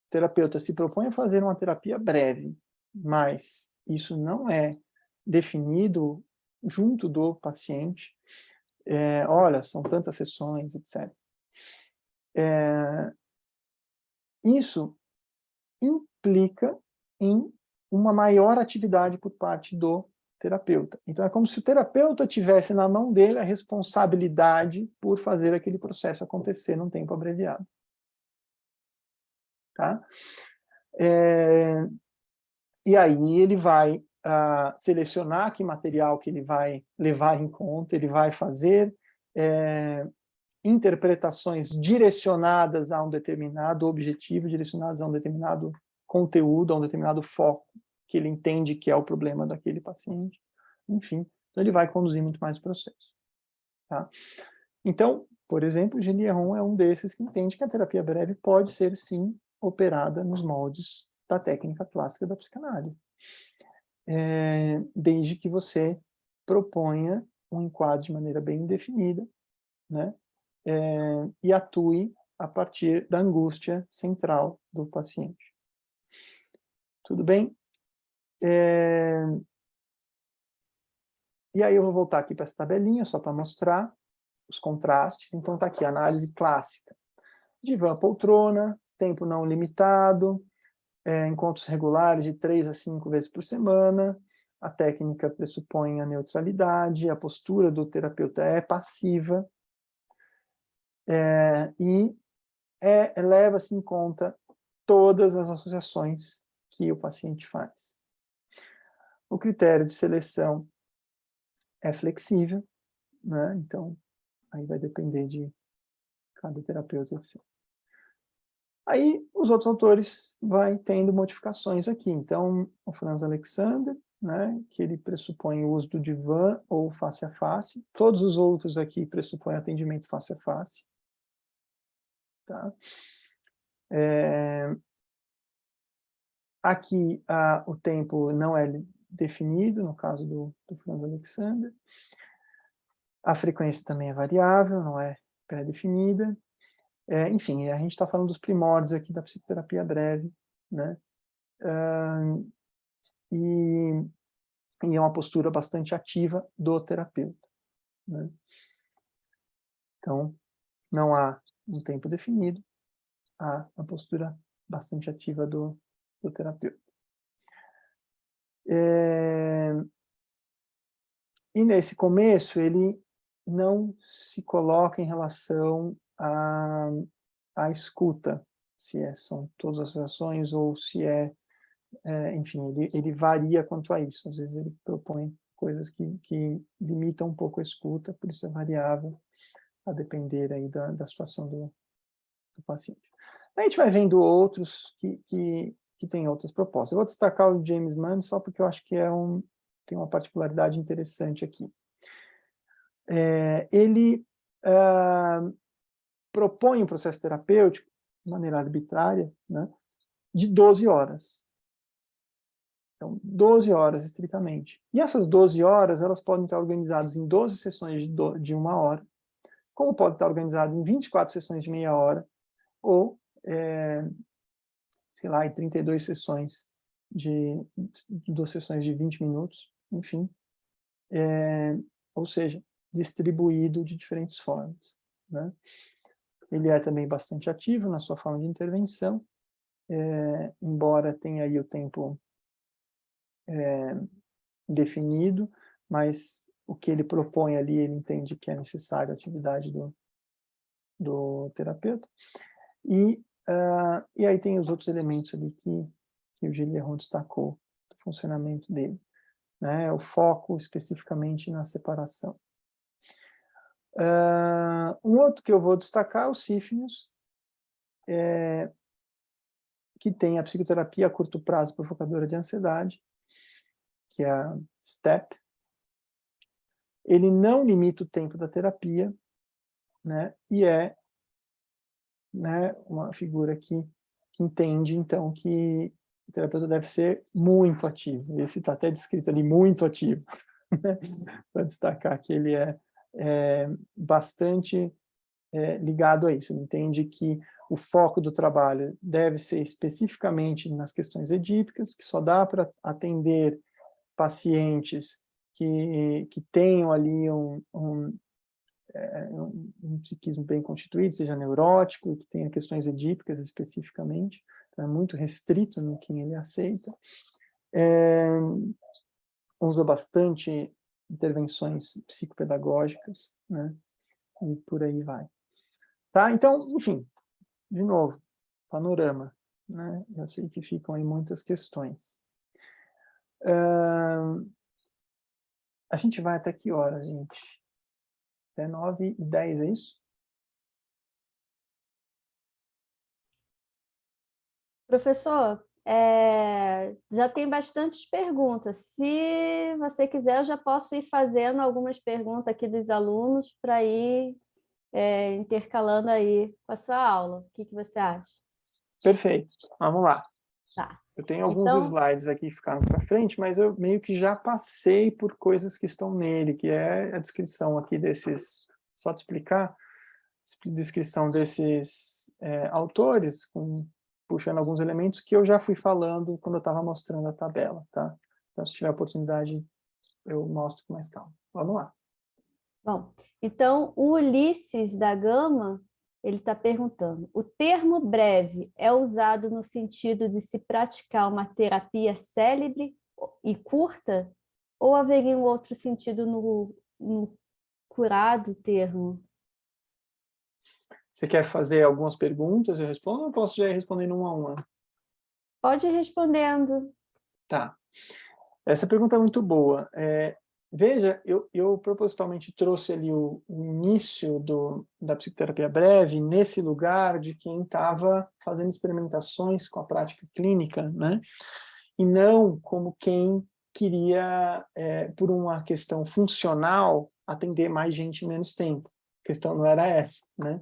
terapeuta se propõe a fazer uma terapia breve, mas isso não é definido junto do paciente, olha, são tantas sessões, etc. Isso implica em uma maior atividade por parte do terapeuta. Então, é como se o terapeuta tivesse na mão dele a responsabilidade por fazer aquele processo acontecer num tempo abreviado. Tá? E aí ele vai selecionar que material que ele vai levar em conta, ele vai fazer interpretações direcionadas a um determinado objetivo, direcionadas a um determinado conteúdo, a um determinado foco que ele entende que é o problema daquele paciente. Enfim, então ele vai conduzir muito mais o processo. Tá? Então, por exemplo, o Gillian é um desses que entende que a terapia breve pode ser, sim, operada nos moldes da técnica clássica da psicanálise. Desde que você proponha um enquadro de maneira bem definida, né? E atue a partir da angústia central do paciente. Tudo bem? E aí eu vou voltar aqui para essa tabelinha, só para mostrar os contrastes. Então está aqui a análise clássica. Divã poltrona, tempo não limitado, encontros regulares de 3 a 5 vezes por semana, a técnica pressupõe a neutralidade, a postura do terapeuta é passiva, e leva-se em conta todas as associações que o paciente faz. O critério de seleção é flexível, né? Então, aí vai depender de cada terapeuta. Assim. Aí, os outros autores vão tendo modificações aqui. Então, o Franz Alexander, né, que ele pressupõe o uso do divã ou face a face. Todos os outros aqui pressupõem atendimento face a face. Tá? Aqui, o tempo não é definido, no caso do Franz Alexander. A frequência também é variável, não é pré-definida. Enfim, a gente está falando dos primórdios aqui da psicoterapia breve, né? E é uma postura bastante ativa do terapeuta, né? Então, não há um tempo definido, há uma postura bastante ativa do terapeuta. E nesse começo, ele não se coloca em relação à escuta, se são todas as ações ou se enfim, ele varia quanto a isso. Às vezes ele propõe coisas que limitam um pouco a escuta, por isso é variável, a depender aí da situação do paciente. A gente vai vendo outros que têm outras propostas. Eu vou destacar o James Mann só porque eu acho que tem uma particularidade interessante aqui. Ele propõe um processo terapêutico, de maneira arbitrária, né, de 12 horas. Então, 12 horas, estritamente. E essas 12 horas, elas podem estar organizadas em 12 sessões de 1 hora, como pode estar organizado em 24 sessões de meia hora, ou, sei lá, em 32 sessões de 2 sessões de 20 minutos, enfim. Ou seja, distribuído de diferentes formas, né? Ele é também bastante ativo na sua forma de intervenção, embora tenha aí o tempo definido, mas o que ele propõe ali, ele entende que é necessário a atividade do terapeuta. E aí tem os outros elementos ali que o Gilliaron destacou, do funcionamento dele, né? O foco especificamente na separação. Um outro que eu vou destacar é o Cífios, que tem a psicoterapia a curto prazo provocadora de ansiedade, que é a STEP. Ele não limita o tempo da terapia, né? E né, uma figura que entende, então, que o terapeuta deve ser muito ativo. Esse está até descrito ali, muito ativo. Para destacar que ele é bastante ligado a isso. Ele entende que o foco do trabalho deve ser especificamente nas questões edípicas, que só dá para atender pacientes que tenham ali um psiquismo bem constituído, seja neurótico, e que tenha questões edípicas especificamente. Então, é muito restrito no que ele aceita. Usa bastante intervenções psicopedagógicas, né? E por aí vai. Tá? Então, enfim, de novo, panorama, né? Eu sei que ficam aí muitas questões. A gente vai até que horas, gente? Até 9h10, é isso? Professor, já tem bastantes perguntas. Se você quiser, eu já posso ir fazendo algumas perguntas aqui dos alunos para ir intercalando aí com a sua aula. O que você acha? Perfeito. Vamos lá. Tá. Eu tenho alguns Então, slides aqui que ficaram para frente, mas eu meio que já passei por coisas que estão nele, que é a descrição aqui desses, só te explicar, descrição desses autores, puxando alguns elementos que eu já fui falando quando eu estava mostrando a tabela, tá? Então, se tiver oportunidade, eu mostro com mais calma. Vamos lá. bom, então o Ulisses da Gama, ele está perguntando, o termo breve é usado no sentido de se praticar uma terapia célebre e curta? Ou haveria um outro sentido no curado termo? Você quer fazer algumas perguntas? Eu respondo ou eu posso já ir respondendo uma a uma? Pode ir respondendo. Tá. Essa pergunta é muito boa. Veja, eu propositalmente trouxe ali o início da psicoterapia breve nesse lugar de quem estava fazendo experimentações com a prática clínica, né? E não como quem queria, por uma questão funcional, atender mais gente em menos tempo. A questão não era essa, né?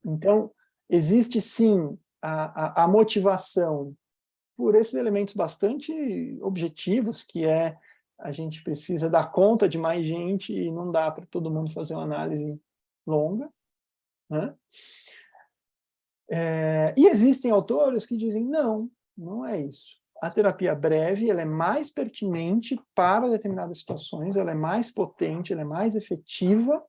Então, existe sim a motivação por esses elementos bastante objetivos, que a gente precisa dar conta de mais gente e não dá para todo mundo fazer uma análise longa, né? E existem autores que dizem, não é isso. A terapia breve ela é mais pertinente para determinadas situações, ela é mais potente, ela é mais efetiva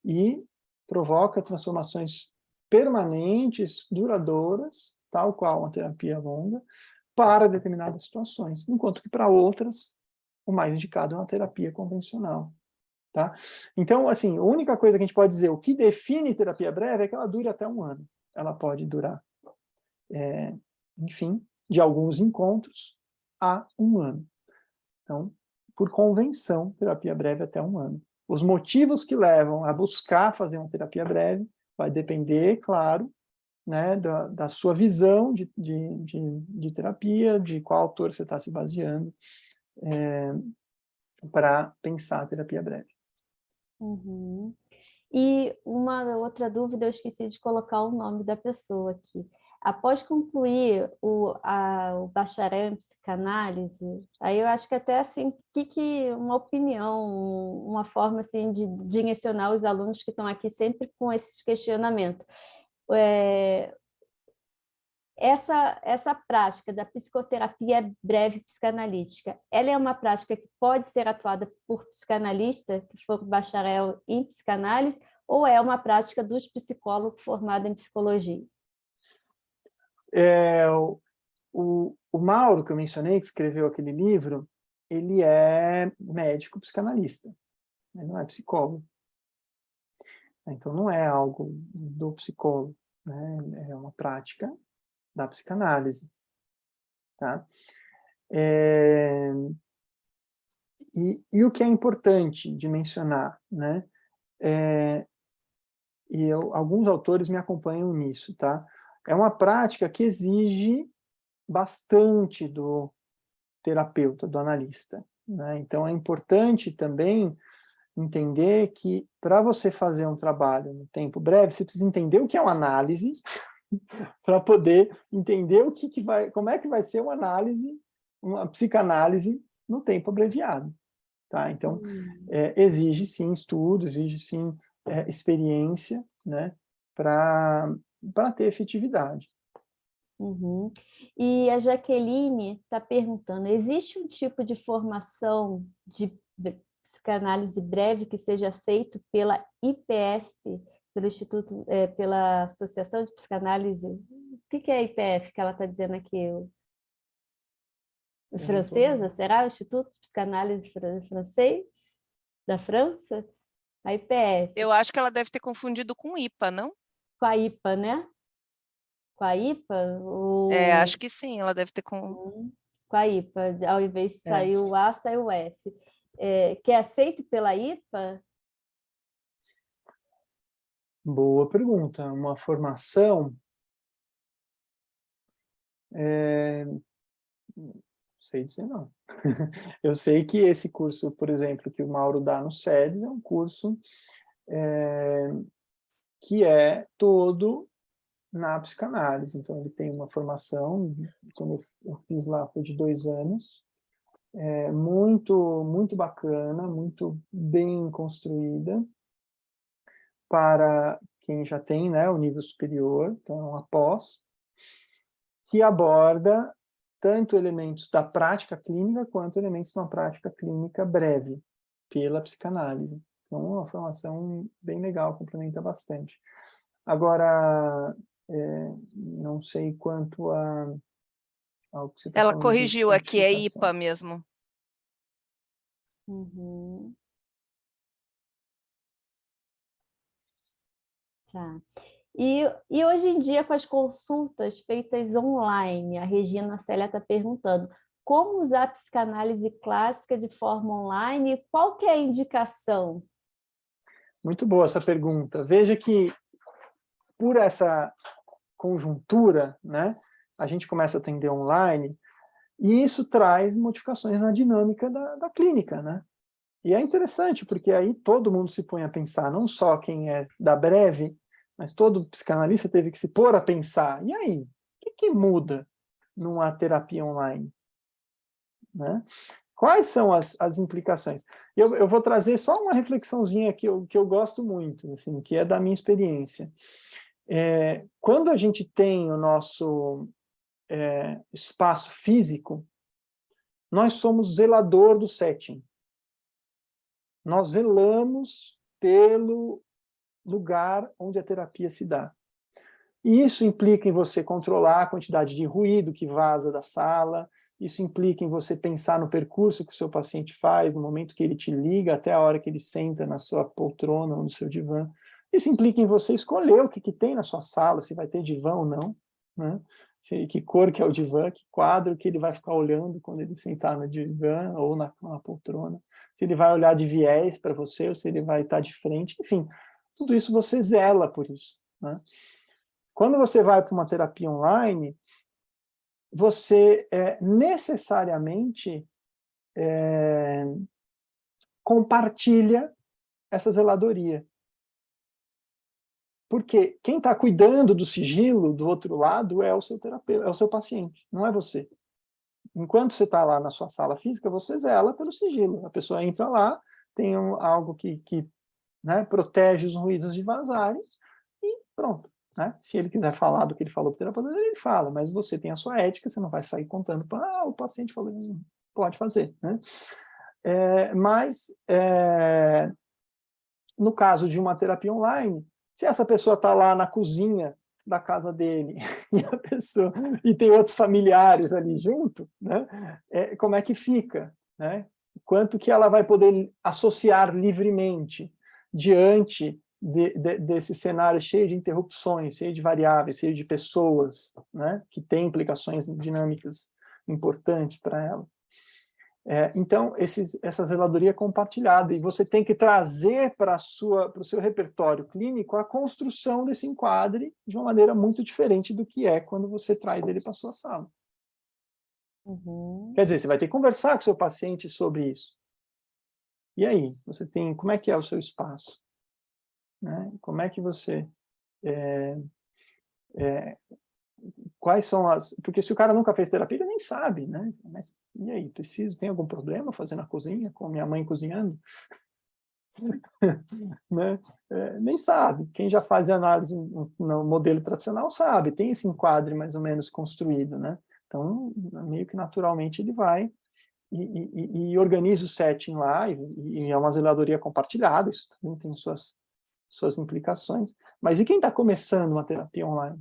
e provoca transformações permanentes, duradouras, tal qual uma terapia longa, para determinadas situações, enquanto que para outras, o mais indicado é uma terapia convencional. Tá? Então, assim, a única coisa que a gente pode dizer, o que define terapia breve é que ela dure até 1 ano. Ela pode durar enfim, de alguns encontros a 1 ano. Então, por convenção, terapia breve até 1 ano. Os motivos que levam a buscar fazer uma terapia breve vai depender, claro, né, da sua visão de terapia, de qual autor você está se baseando para pensar a terapia breve. Uhum. E uma outra dúvida, eu esqueci de colocar o nome da pessoa aqui. Após concluir o bacharel em psicanálise, aí eu acho que até assim, uma opinião, uma forma assim de direcionar os alunos que estão aqui sempre com esses questionamentos. Essa prática da psicoterapia breve psicanalítica, ela é uma prática que pode ser atuada por psicanalista que for bacharel em psicanálise, ou é uma prática dos psicólogos formados em psicologia? O Mauro, que eu mencionei, que escreveu aquele livro, ele é médico psicanalista, ele não é psicólogo. Então, não é algo do psicólogo, né? É uma prática da psicanálise. Tá? E o que é importante de mencionar, né? Alguns autores me acompanham nisso, tá? É uma prática que exige bastante do terapeuta, do analista, né? Então, é importante também entender que, para você fazer um trabalho no tempo breve, você precisa entender o que é uma análise, para poder entender como é que vai ser uma análise, uma psicanálise no tempo abreviado. Tá? Então, exige sim estudo, exige sim experiência, né, para ter efetividade. Uhum. E a Jaqueline está perguntando, existe um tipo de formação de psicanálise breve que seja aceito pela IPF, pelo Instituto, pela Associação de Psicanálise? O que é a IPF que ela está dizendo aqui? Francesa? Será o Instituto de Psicanálise francês? Da França? A IPF. Eu acho que ela deve ter confundido com IPA, não? Com a IPA, né? Com a IPA? Acho que sim, ela deve ter com a IPA. Ao invés de sair o A, sai o F. Que é aceito pela IPA? Boa pergunta. Uma formação... Não sei dizer não. Eu sei que esse curso, por exemplo, que o Mauro dá no SEDES, é um curso que é todo na psicanálise. Então, ele tem uma formação, como eu fiz lá, foi de 2 anos, muito, muito bacana, muito bem construída, para quem já tem, né, o nível superior, então é uma pós, que aborda tanto elementos da prática clínica, quanto elementos de uma prática clínica breve, pela psicanálise. Então, é uma formação bem legal, complementa bastante. Agora, não sei quanto ao que você está Ela falando de corrigiu aqui, é certificação. IPA mesmo. Uhum. Tá. E hoje em dia, com as consultas feitas online, a Regina Célia está perguntando como usar a psicanálise clássica de forma online e qual que é a indicação? Muito boa essa pergunta. Veja que, por essa conjuntura, né, a gente começa a atender online, e isso traz modificações na dinâmica da clínica, né? E é interessante, porque aí todo mundo se põe a pensar, não só quem é da breve, mas todo psicanalista teve que se pôr a pensar, e aí, o que muda numa terapia online? Né? Quais são as implicações? Eu vou trazer só uma reflexãozinha que eu gosto muito, assim, que é da minha experiência. Quando a gente tem o nosso espaço físico, nós somos zelador do setting. Nós zelamos pelo lugar onde a terapia se dá. E isso implica em você controlar a quantidade de ruído que vaza da sala, isso implica em você pensar no percurso que o seu paciente faz, no momento que ele te liga, até a hora que ele senta na sua poltrona ou no seu divã. Isso implica em você escolher o que tem na sua sala, se vai ter divã ou não, né? que cor que é o divã, que quadro que ele vai ficar olhando quando ele sentar no divã ou na poltrona, se ele vai olhar de viés para você ou se ele vai estar de frente, enfim, tudo isso você zela por isso, né? Quando você vai para uma terapia online, você necessariamente compartilha essa zeladoria. Porque quem está cuidando do sigilo do outro lado é o seu terapeuta, é o seu paciente, não é você. Enquanto você está lá na sua sala física, você zela pelo sigilo. A pessoa entra lá, tem algo que né, protege os ruídos de vazarem e pronto. Né? Se ele quiser falar do que ele falou para o terapeuta, ele fala, mas você tem a sua ética, você não vai sair contando para o paciente falou, pode fazer. Né? No caso de uma terapia online, se essa pessoa está lá na cozinha da casa dele e tem outros familiares ali junto, né? Como é que fica? Né? Quanto que ela vai poder associar livremente diante desse cenário cheio de interrupções, cheio de variáveis, cheio de pessoas, né? Que tem implicações dinâmicas importantes para ela. Então, essa zeladoria é compartilhada, e você tem que trazer para o seu repertório clínico a construção desse enquadre de uma maneira muito diferente do que é quando você traz ele para a sua sala. Uhum. Quer dizer, você vai ter que conversar com o seu paciente sobre isso. E aí, como é que é o seu espaço? Né? Como é que você... quais são porque se o cara nunca fez terapia, ele nem sabe, né? Mas e aí, tem algum problema fazer na cozinha, com minha mãe cozinhando? Né? Nem sabe. Quem já faz análise no modelo tradicional sabe, tem esse enquadre mais ou menos construído, né? Então, meio que naturalmente ele vai e organiza o setting lá, e é uma zeladoria compartilhada, isso também tem suas implicações. Mas e quem está começando uma terapia online?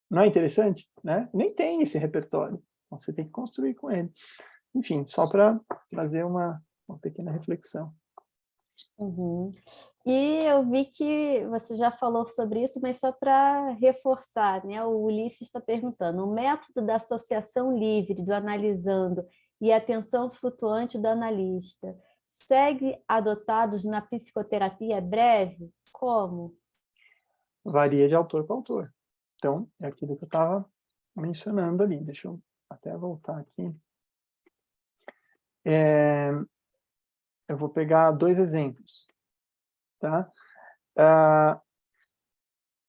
Não é interessante? Né? Nem tem esse repertório. Então, você tem que construir com ele. Enfim, só para trazer uma pequena reflexão. Uhum. E eu vi que você já falou sobre isso, mas só para reforçar, né? O Ulisses está perguntando: o método da associação livre do analisando e atenção flutuante do analista segue adotados na psicoterapia breve? Como? Varia de autor para autor. Então, é aquilo que eu estava mencionando ali. Deixa eu até voltar aqui. Eu vou pegar 2 exemplos. Tá?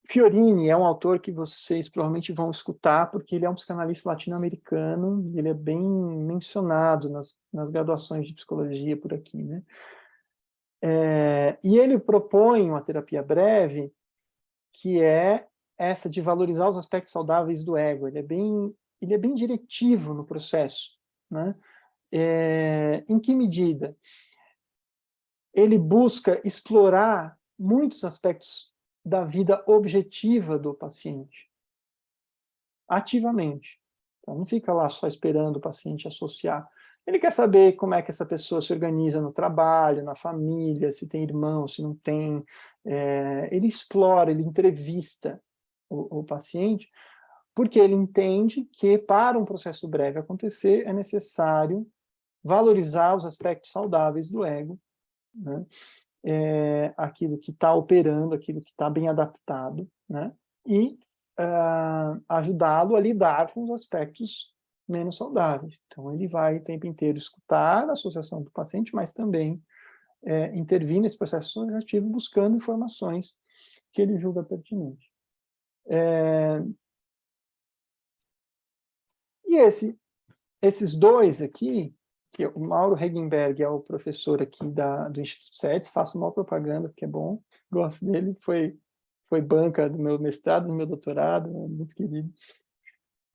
Fiorini é um autor que vocês provavelmente vão escutar, porque ele é um psicanalista latino-americano, e ele é bem mencionado nas graduações de psicologia por aqui. Né? E ele propõe uma terapia breve, que é essa de valorizar os aspectos saudáveis do ego. Ele é bem diretivo no processo. Né? Em que medida? Ele busca explorar muitos aspectos da vida objetiva do paciente, ativamente. Então, não fica lá só esperando o paciente associar. Ele quer saber como é que essa pessoa se organiza no trabalho, na família, se tem irmão, se não tem. Ele explora, ele entrevista o paciente, porque ele entende que, para um processo breve acontecer, é necessário valorizar os aspectos saudáveis do ego, né? Aquilo que está operando, aquilo que está bem adaptado, né? E ajudá-lo a lidar com os aspectos menos saudáveis. Então, ele vai o tempo inteiro escutar a associação do paciente, mas também intervir nesse processo associativo buscando informações que ele julga pertinentes. E esses dois aqui, que o Mauro Regenberg é o professor aqui do Instituto SEDES, faço uma propaganda, porque é bom, gosto dele, foi banca do meu mestrado, do meu doutorado, muito querido.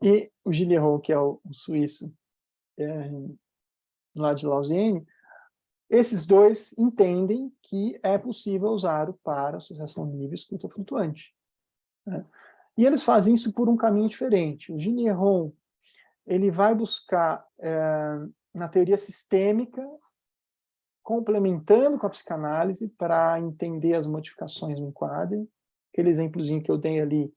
E o Gilles Leron, que é o suíço, lá de Lausanne, esses dois entendem que é possível usar para associação de nível escuta flutuante. Né? E eles fazem isso por um caminho diferente. O Gilles Leron, ele vai buscar, na teoria sistêmica, complementando com a psicanálise para entender as modificações no enquadre. Aquele exemplozinho que eu dei ali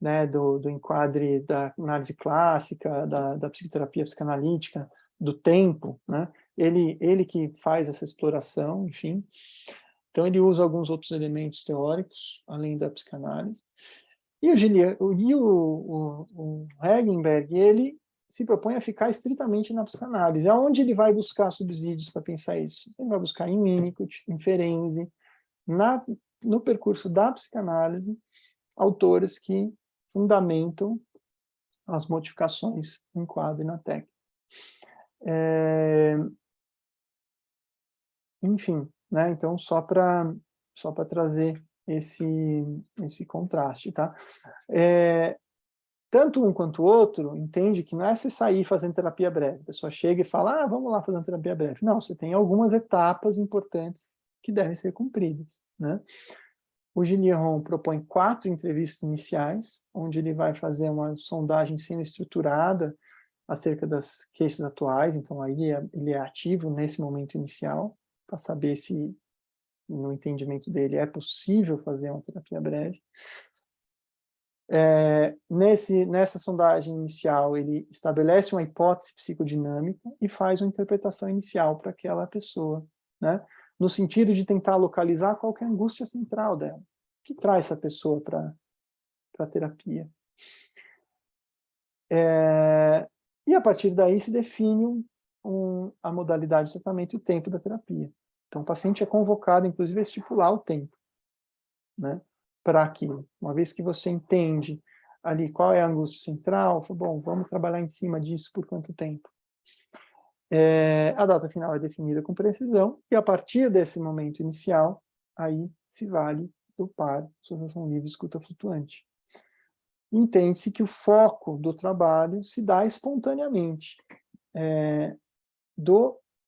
né, do enquadre da análise clássica, da psicoterapia psicanalítica, do tempo, né? Ele que faz essa exploração, enfim. Então, ele usa alguns outros elementos teóricos, além da psicanálise. E o Hegenberg, ele se propõe a ficar estritamente na psicanálise. Aonde ele vai buscar subsídios para pensar isso? Ele vai buscar em Winnicott, em Ferenczi, no percurso da psicanálise, autores que fundamentam as modificações em quadro e na técnica. Enfim, né? Então, só para trazer esse contraste, tá? Tanto um quanto o outro entende que não é você sair fazendo terapia breve. A pessoa chega e fala, vamos lá fazer uma terapia breve. Não, você tem algumas etapas importantes que devem ser cumpridas, né? O Gillian propõe 4 entrevistas iniciais, onde ele vai fazer uma sondagem semi-estruturada acerca das queixas atuais, então aí ele é ativo nesse momento inicial, para saber se, no entendimento dele, é possível fazer uma terapia breve. Nessa sondagem inicial, ele estabelece uma hipótese psicodinâmica e faz uma interpretação inicial para aquela pessoa, né? No sentido de tentar localizar qual que é a angústia central dela, que traz essa pessoa para a terapia. E a partir daí se define a modalidade de tratamento e o tempo da terapia. Então, o paciente é convocado, inclusive, a estipular o tempo, né, para aquilo. Uma vez que você entende ali qual é a angústia central, bom, vamos trabalhar em cima disso por quanto tempo. A data final é definida com precisão, e a partir desse momento inicial, aí se vale do par, associação livre, escuta flutuante. Entende-se que o foco do trabalho se dá espontaneamente.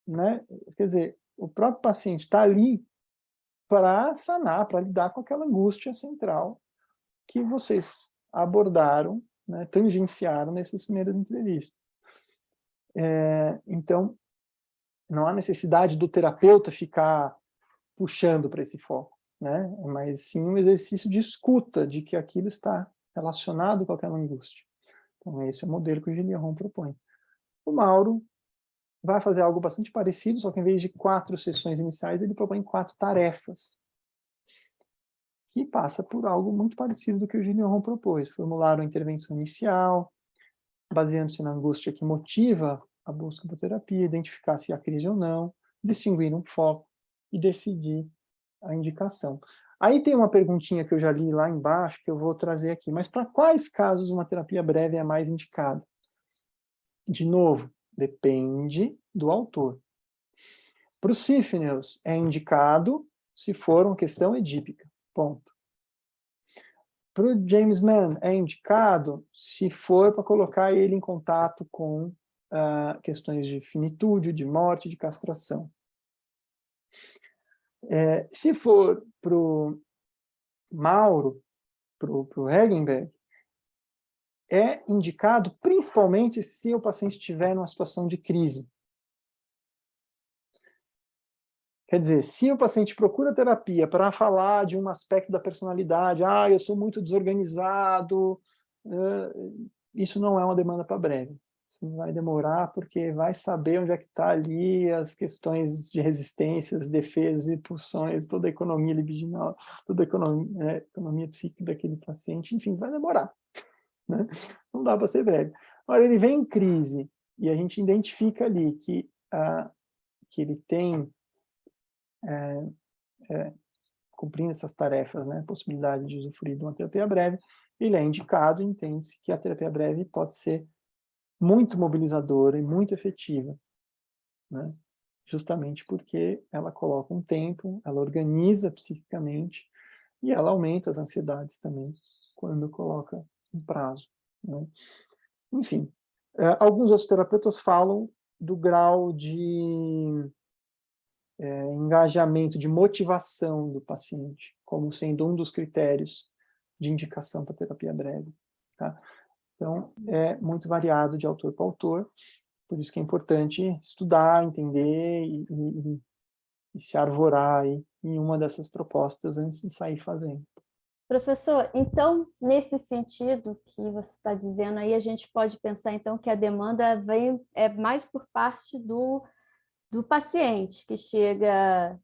Né, quer dizer, o próprio paciente está ali para sanar, para lidar com aquela angústia central que vocês abordaram, né, tangenciaram nessas primeiras entrevistas. Então, não há necessidade do terapeuta ficar puxando para esse foco, né? Mas sim um exercício de escuta de que aquilo está relacionado com aquela angústia. Então, esse é o modelo que o Gillian propõe. O Mauro vai fazer algo bastante parecido, só que em vez de 4 sessões iniciais, ele propõe 4 tarefas, que passa por algo muito parecido do que o Gillian propôs. Formular uma intervenção inicial, baseando-se na angústia que motiva a busca por terapia, identificar se há crise ou não, distinguir um foco e decidir a indicação. Aí tem uma perguntinha que eu já li lá embaixo, que eu vou trazer aqui. Mas para quais casos uma terapia breve é mais indicada? De novo, depende do autor. Para o Sífilis, é indicado se for uma questão edípica. Ponto. Para o James Mann, é indicado se for para colocar ele em contato com questões de finitude, de morte, de castração. Se for para o Mauro, para o Hegenberg, é indicado principalmente se o paciente estiver numa situação de crise. Quer dizer, se o paciente procura terapia para falar de um aspecto da personalidade, eu sou muito desorganizado, isso não é uma demanda para breve. Isso vai demorar porque vai saber onde é que está ali as questões de resistências, defesas e pulsões, toda a economia libidinal, toda a economia psíquica daquele paciente, enfim, vai demorar, né? Não dá para ser breve. Agora, ele vem em crise e a gente identifica ali que ele tem cumprindo essas tarefas, né, possibilidade de usufruir de uma terapia breve, ele é indicado, entende-se que a terapia breve pode ser muito mobilizadora e muito efetiva, né, justamente porque ela coloca um tempo, ela organiza psiquicamente e ela aumenta as ansiedades também quando coloca um prazo, né. Enfim, alguns outros terapeutas falam do grau de engajamento, de motivação do paciente, como sendo um dos critérios de indicação para terapia breve. Tá? Então, é muito variado de autor para autor, por isso que é importante estudar, entender e se arvorar aí em uma dessas propostas antes de sair fazendo. Professor, então, nesse sentido que você está dizendo aí, a gente pode pensar, então, que a demanda é mais por parte do paciente, que chega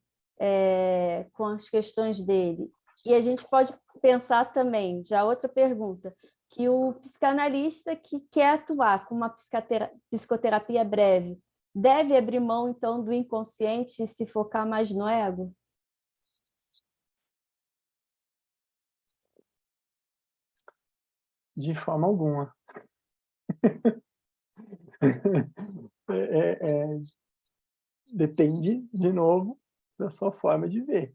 com as questões dele. E a gente pode pensar também, já outra pergunta, que o psicanalista que quer atuar com uma psicoterapia breve deve abrir mão, então, do inconsciente e se focar mais no ego? De forma alguma. Depende, de novo, da sua forma de ver.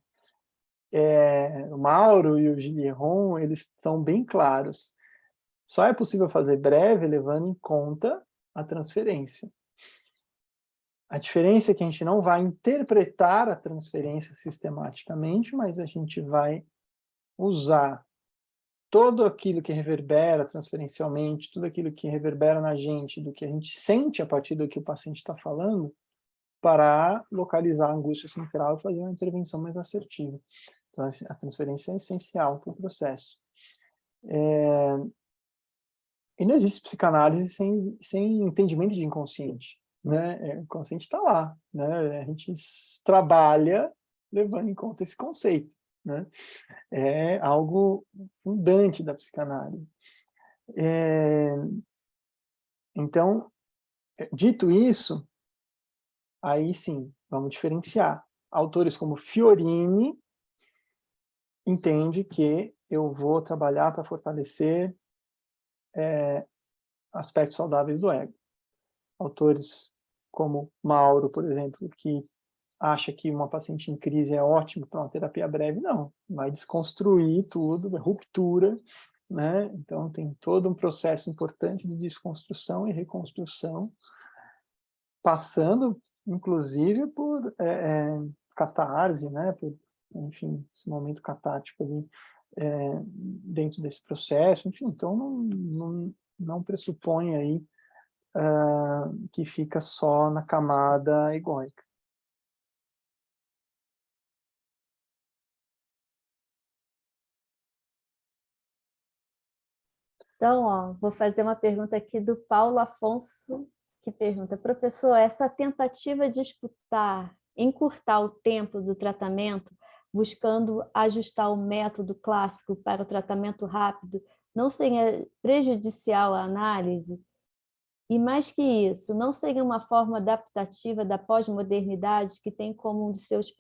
O Mauro e o Gilieron, eles estão bem claros. Só é possível fazer breve levando em conta a transferência. A diferença é que a gente não vai interpretar a transferência sistematicamente, mas a gente vai usar todo aquilo que reverbera transferencialmente, tudo aquilo que reverbera na gente, do que a gente sente a partir do que o paciente está falando, para localizar a angústia central e fazer uma intervenção mais assertiva. Então, a transferência é essencial para o processo. E não existe psicanálise sem entendimento de inconsciente, né? O inconsciente está lá, né? A gente trabalha levando em conta esse conceito, né? É algo fundante da psicanálise. Então, dito isso, aí sim, vamos diferenciar. Autores como Fiorini entende que eu vou trabalhar para fortalecer aspectos saudáveis do ego. Autores como Mauro, por exemplo, que acha que uma paciente em crise é ótimo para uma terapia breve, não. Vai desconstruir tudo, ruptura, né? Então, tem todo um processo importante de desconstrução e reconstrução, passando, inclusive, por catarse, né? Por, enfim, esse momento catártico ali, dentro desse processo, enfim, então não pressupõe aí que fica só na camada egóica. Então, ó, vou fazer uma pergunta aqui do Paulo Afonso, que pergunta: professor, essa tentativa de encurtar o tempo do tratamento, buscando ajustar o método clássico para o tratamento rápido, não seria prejudicial à análise? E mais que isso, não seria uma forma adaptativa da pós-modernidade que tem como um de seus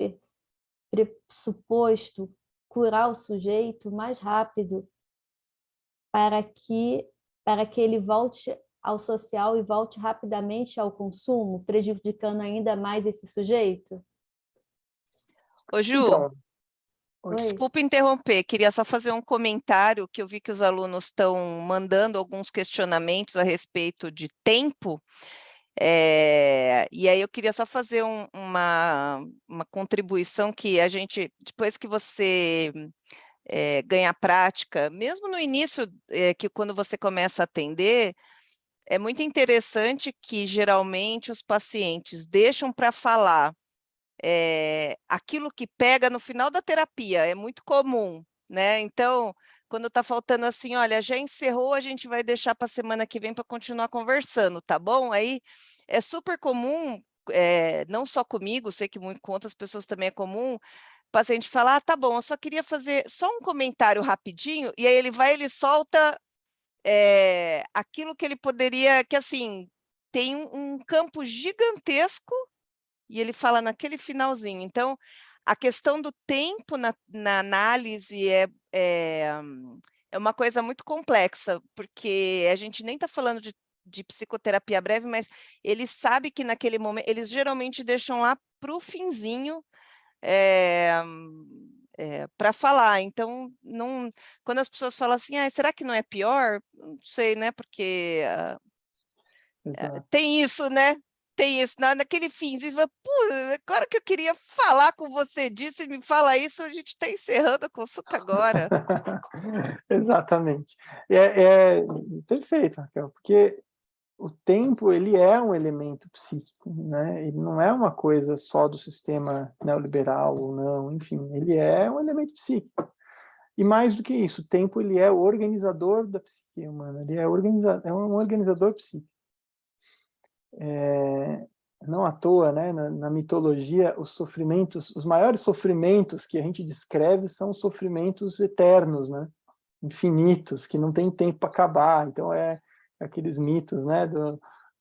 pressuposto curar o sujeito mais rápido para que ele volte ao social e volte rapidamente ao consumo, prejudicando ainda mais esse sujeito? Ô, Ju, Então, Oi? desculpa interromper, queria só fazer um comentário que eu vi que os alunos estão mandando alguns questionamentos a respeito de tempo, e aí eu queria só fazer uma contribuição que a gente, depois que você ganha prática, mesmo no início, que quando você começa a atender, é muito interessante que geralmente os pacientes deixam para falar aquilo que pega no final da terapia, é muito comum, né? Então, quando está faltando assim, olha, já encerrou, a gente vai deixar para a semana que vem para continuar conversando, tá bom? Aí é super comum, não só comigo, sei que com outras pessoas também é comum, o paciente falar, tá bom, eu só queria fazer só um comentário rapidinho, e aí ele solta aquilo que ele poderia, que assim, tem um campo gigantesco e ele fala naquele finalzinho. Então, a questão do tempo na análise é uma coisa muito complexa, porque a gente nem está falando de psicoterapia breve, mas ele sabe que naquele momento, eles geralmente deixam lá para o finzinho para falar. Então, não, quando as pessoas falam assim, será que não é pior? Não sei, né? Porque exato. tem isso, né? Tem isso, naquele finzinho, você fala, pô, agora que eu queria falar com você disso, e me fala isso, a gente está encerrando a consulta agora. Exatamente. Perfeito, Raquel, porque o tempo, ele é um elemento psíquico, né? Ele não é uma coisa só do sistema neoliberal ou não, enfim, ele é um elemento psíquico. E mais do que isso, o tempo ele é o organizador da psique humana, ele é um organizador psíquico. Não à toa, né, na mitologia, os maiores sofrimentos que a gente descreve são sofrimentos eternos, né, infinitos, que não tem tempo para acabar. Então, aqueles mitos, né,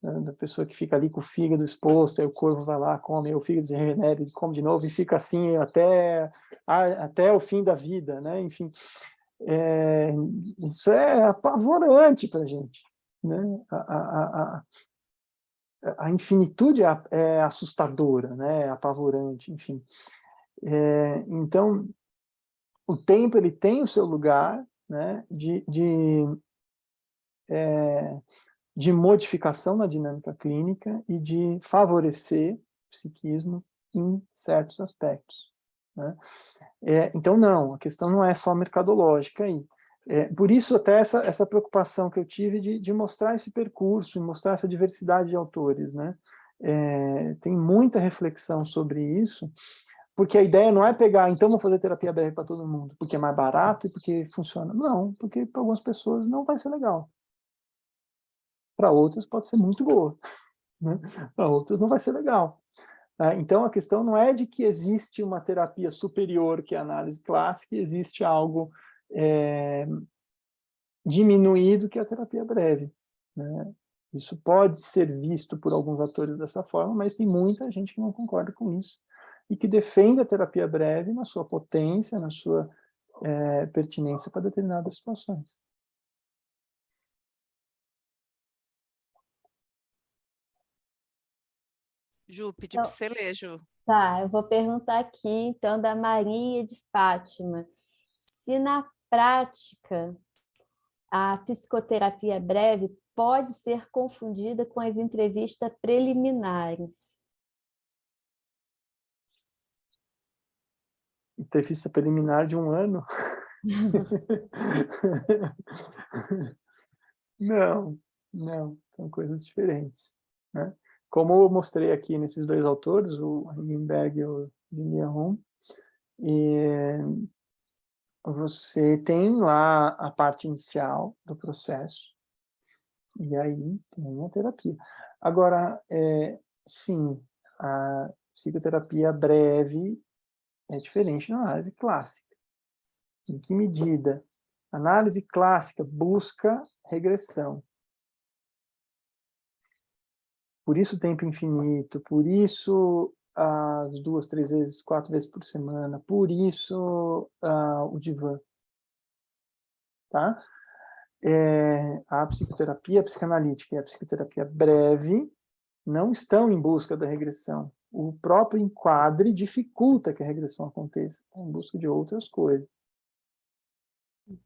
da pessoa que fica ali com o fígado exposto, aí o corvo vai lá, come, aí o fígado se regenera, ele come de novo e fica assim até o fim da vida, né, enfim. Isso é apavorante para a gente, né? A infinitude é assustadora, né? É apavorante, enfim. Então, o tempo ele tem o seu lugar, né? De modificação na dinâmica clínica e de favorecer o psiquismo em certos aspectos, né? Então, não, a questão não é só mercadológica aí. Por isso, até essa preocupação que eu tive de mostrar esse percurso, e mostrar essa diversidade de autores, né? Tem muita reflexão sobre isso, porque a ideia não é pegar, então vou fazer terapia breve para todo mundo, porque é mais barato e porque funciona. Não, porque para algumas pessoas não vai ser legal. Para outras pode ser muito boa, né? Para outras não vai ser legal. Então, a questão não é de que existe uma terapia superior, que é a análise clássica, e existe algo diminuído, que é a terapia breve, né? Isso pode ser visto por alguns atores dessa forma, mas tem muita gente que não concorda com isso e que defende a terapia breve na sua potência, na sua pertinência para determinadas situações. Ju, pedi para Então, você ler, Ju. tá, eu vou perguntar aqui, então, da Maria de Fátima. Se na prática a psicoterapia breve pode ser confundida com as entrevistas preliminares. Entrevista preliminar de 1 ano? Não, são coisas diferentes, né? Como eu mostrei aqui nesses 2 autores, o Ringenberg e o Lilian, você tem lá a parte inicial do processo, e aí tem a terapia. Agora, sim, a psicoterapia breve é diferente da análise clássica. Em que medida? A análise clássica busca regressão. Por isso o tempo infinito, por isso as 2, 3 vezes, 4 vezes por semana, por isso o divã. Tá? A psicoterapia psicanalítica e a psicoterapia breve não estão em busca da regressão. O próprio enquadre dificulta que a regressão aconteça, em busca de outras coisas.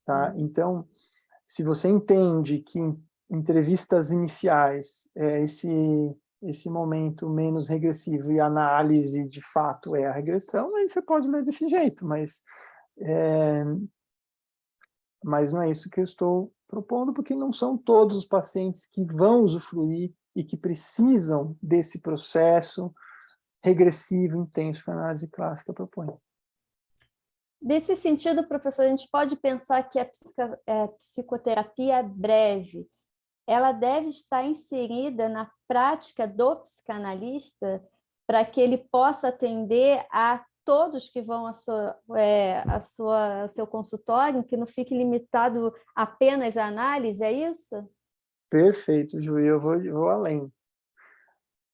Tá? Então, se você entende que em entrevistas iniciais esse momento menos regressivo e a análise de fato é a regressão, aí você pode ler desse jeito, mas não é isso que eu estou propondo, porque não são todos os pacientes que vão usufruir e que precisam desse processo regressivo intenso que a análise clássica propõe. Nesse sentido, professor, a gente pode pensar que a psicoterapia breve, ela deve estar inserida na prática do psicanalista para que ele possa atender a todos que vão ao seu consultório, que não fique limitado apenas à análise, é isso? Perfeito, Ju, eu vou além.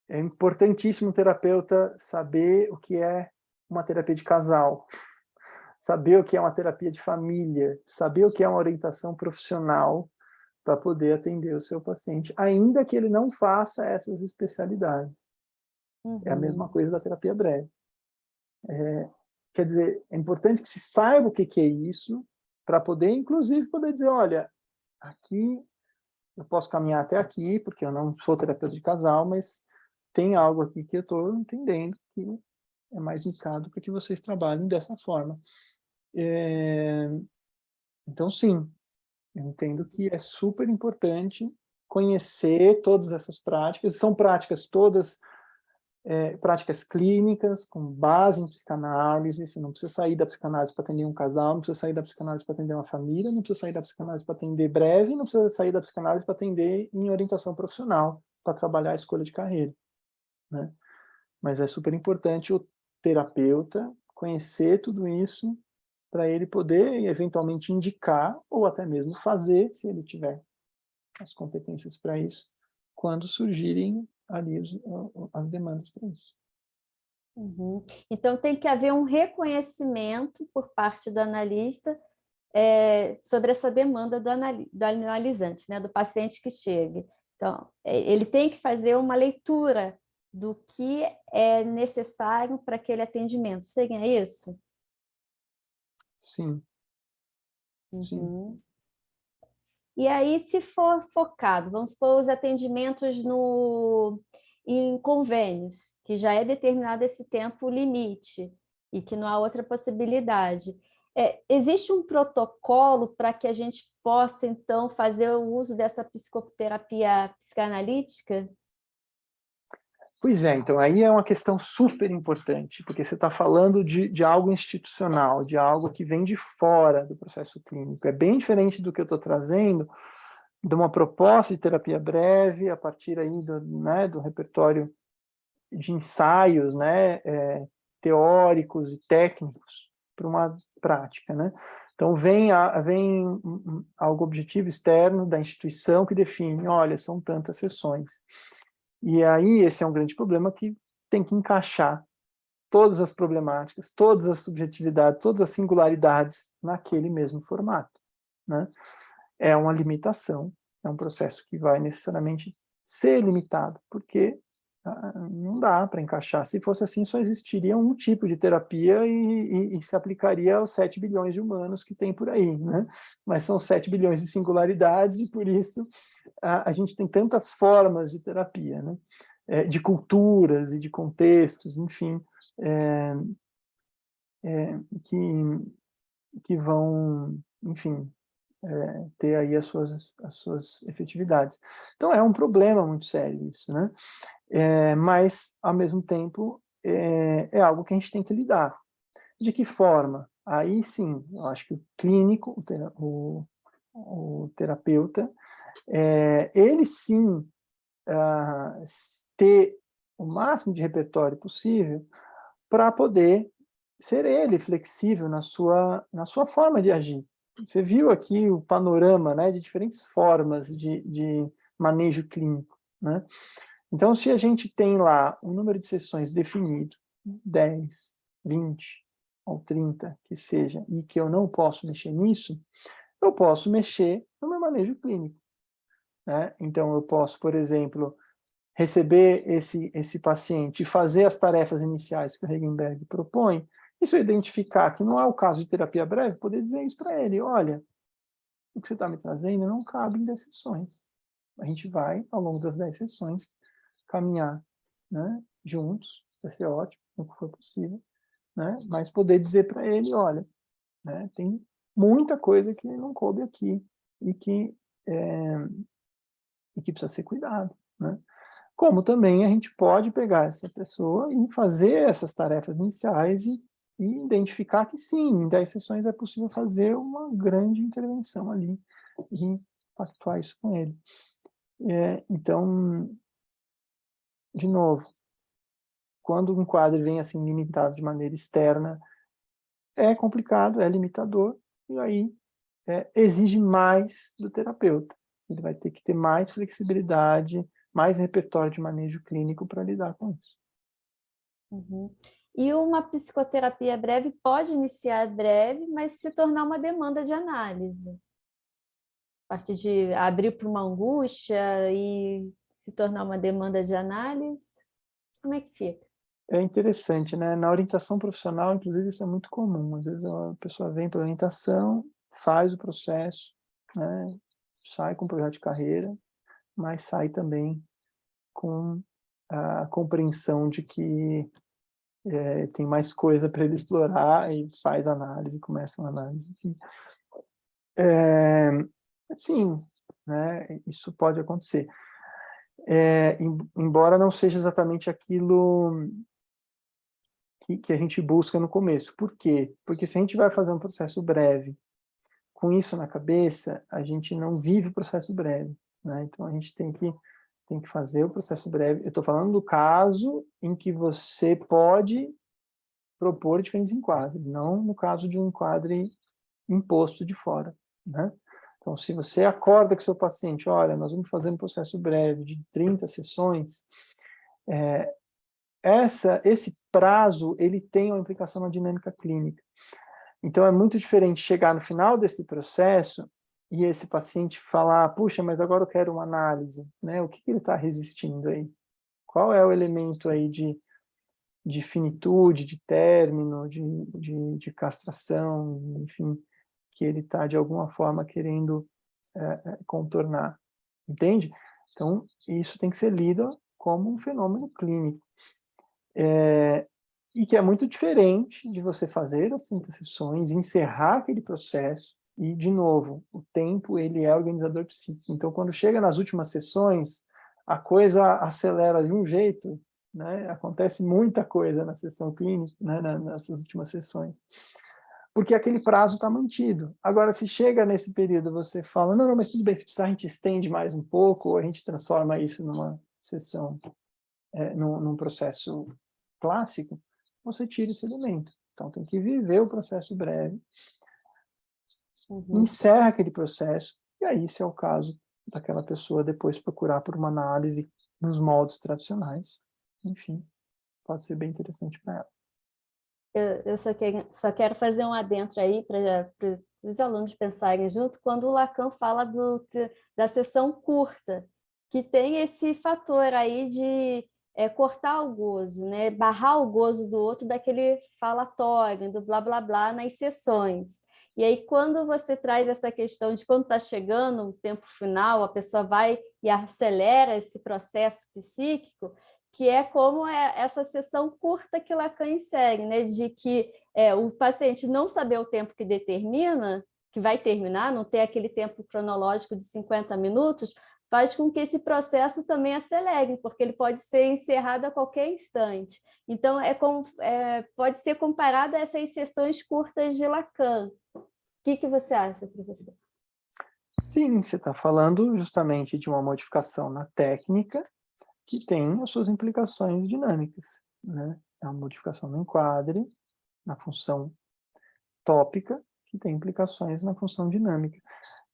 É importantíssimo o terapeuta saber o que é uma terapia de casal, saber o que é uma terapia de família, saber o que é uma orientação profissional para poder atender o seu paciente, ainda que ele não faça essas especialidades. Uhum. É a mesma coisa da terapia breve. Quer dizer, é importante que se saiba o que é isso, para poder, inclusive, poder dizer, olha, aqui eu posso caminhar até aqui, porque eu não sou terapeuta de casal, mas tem algo aqui que eu estou entendendo que é mais indicado para que vocês trabalhem dessa forma. Então, sim, eu entendo que é super importante conhecer todas essas práticas. São práticas todas práticas clínicas com base em psicanálise. Você não precisa sair da psicanálise para atender um casal, não precisa sair da psicanálise para atender uma família, não precisa sair da psicanálise para atender breve, não precisa sair da psicanálise para atender em orientação profissional, para trabalhar a escolha de carreira, né? Mas é super importante o terapeuta conhecer tudo isso para ele poder, eventualmente, indicar ou até mesmo fazer, se ele tiver as competências para isso, quando surgirem ali as demandas para isso. Uhum. Então, tem que haver um reconhecimento por parte do analista sobre essa demanda do analisante, né, do paciente que chega. Então, ele tem que fazer uma leitura do que é necessário para aquele atendimento. Seria isso? Sim. Sim. Uhum. E aí, se for focado, vamos supor, os atendimentos em convênios, que já é determinado esse tempo limite e que não há outra possibilidade. Existe um protocolo para que a gente possa, então, fazer o uso dessa psicoterapia psicanalítica? Pois é, então aí é uma questão super importante, porque você está falando de algo institucional, de algo que vem de fora do processo clínico. É bem diferente do que eu estou trazendo, de uma proposta de terapia breve, a partir aí do repertório de ensaios, né, teóricos e técnicos, para uma prática, né? Então vem algo objetivo externo da instituição que define, olha, são tantas sessões. E aí esse é um grande problema que tem que encaixar todas as problemáticas, todas as subjetividades, todas as singularidades naquele mesmo formato, né? É uma limitação, é um processo que vai necessariamente ser limitado, porque não dá para encaixar. Se fosse assim, só existiria um tipo de terapia e se aplicaria aos 7 bilhões de humanos que tem por aí, né? Mas são 7 bilhões de singularidades e, por isso, a gente tem tantas formas de terapia, né? De culturas e de contextos, enfim, que vão, enfim, ter aí as suas efetividades. Então, é um problema muito sério isso, né? Mas, ao mesmo tempo, é algo que a gente tem que lidar. De que forma? Aí sim, eu acho que o clínico, o terapeuta, ele sim ter o máximo de repertório possível para poder ser ele flexível na sua forma de agir. Você viu aqui o panorama, né, de diferentes formas de manejo clínico, né? Então, se a gente tem lá um número de sessões definido, 10, 20 ou 30, que seja, e que eu não posso mexer nisso, eu posso mexer no meu manejo clínico, né? Então, eu posso, por exemplo, receber esse paciente e fazer as tarefas iniciais que o Regenberg propõe, e se eu identificar que não é o caso de terapia breve, poder dizer isso para ele, olha, o que você está me trazendo não cabe em 10 sessões. A gente vai, ao longo das 10 sessões, caminhar, né, juntos, vai ser ótimo, no que for possível, né, mas poder dizer para ele, olha, né, tem muita coisa que não coube aqui e que precisa ser cuidado, né? Como também a gente pode pegar essa pessoa e fazer essas tarefas iniciais e identificar que sim, em 10 sessões é possível fazer uma grande intervenção ali e pactuar isso com ele. Então, de novo, quando um quadro vem assim limitado de maneira externa, é complicado, é limitador, e aí exige mais do terapeuta. Ele vai ter que ter mais flexibilidade, mais repertório de manejo clínico para lidar com isso. Uhum. E uma psicoterapia breve pode iniciar breve, mas se tornar uma demanda de análise. A partir de abrir para uma angústia e se tornar uma demanda de análise, como é que fica? É interessante, né? Na orientação profissional, inclusive, isso é muito comum. Às vezes a pessoa vem para a orientação, faz o processo, né? Sai com o projeto de carreira, mas sai também com a compreensão de que tem mais coisa para ele explorar e faz análise, começa uma análise. Enfim. Sim, né? Isso pode acontecer. embora não seja exatamente aquilo que a gente busca no começo. Por quê? Porque se a gente vai fazer um processo breve com isso na cabeça, a gente não vive o processo breve, né? Então, a gente tem que fazer o processo breve. Eu estou falando do caso em que você pode propor diferentes enquadres, não no caso de um enquadre imposto de fora, né? Então, se você acorda com seu paciente, olha, nós vamos fazer um processo breve de 30 sessões, esse prazo, ele tem uma implicação na dinâmica clínica. Então, é muito diferente chegar no final desse processo e esse paciente falar, puxa, mas agora eu quero uma análise, né? O que ele está resistindo aí? Qual é o elemento aí de finitude, de término, de castração, enfim, que ele está, de alguma forma, querendo contornar, entende? Então, isso tem que ser lido como um fenômeno clínico. E que é muito diferente de você fazer as 30 sessões, encerrar aquele processo, e, de novo, o tempo, ele é organizador psíquico. Então, quando chega nas últimas sessões, a coisa acelera de um jeito, né? Acontece muita coisa na sessão clínica, né? Nessas últimas sessões, porque aquele prazo está mantido. Agora, se chega nesse período, você fala, não, mas tudo bem, se precisar a gente estende mais um pouco, ou a gente transforma isso numa sessão, num processo clássico, você tira esse elemento. Então, tem que viver o processo breve, encerra aquele processo, e aí, se é o caso daquela pessoa depois procurar por uma análise nos moldes tradicionais, enfim, pode ser bem interessante para ela. Eu só quero fazer um adentro aí para os alunos pensarem junto, quando o Lacan fala da sessão curta, que tem esse fator aí de cortar o gozo, né? Barrar o gozo do outro daquele falatório, do blá blá blá nas sessões. E aí, quando você traz essa questão de quando está chegando o tempo final, a pessoa vai e acelera esse processo psíquico, que é como essa sessão curta que Lacan insere, né? De que o paciente não saber o tempo que determina, que vai terminar, não ter aquele tempo cronológico de 50 minutos, faz com que esse processo também acelere, porque ele pode ser encerrado a qualquer instante. Então, pode ser comparado a essas sessões curtas de Lacan. O que você acha, professor? Sim, você está falando justamente de uma modificação na técnica, que tem as suas implicações dinâmicas, né? É uma modificação no enquadre, na função tópica, que tem implicações na função dinâmica.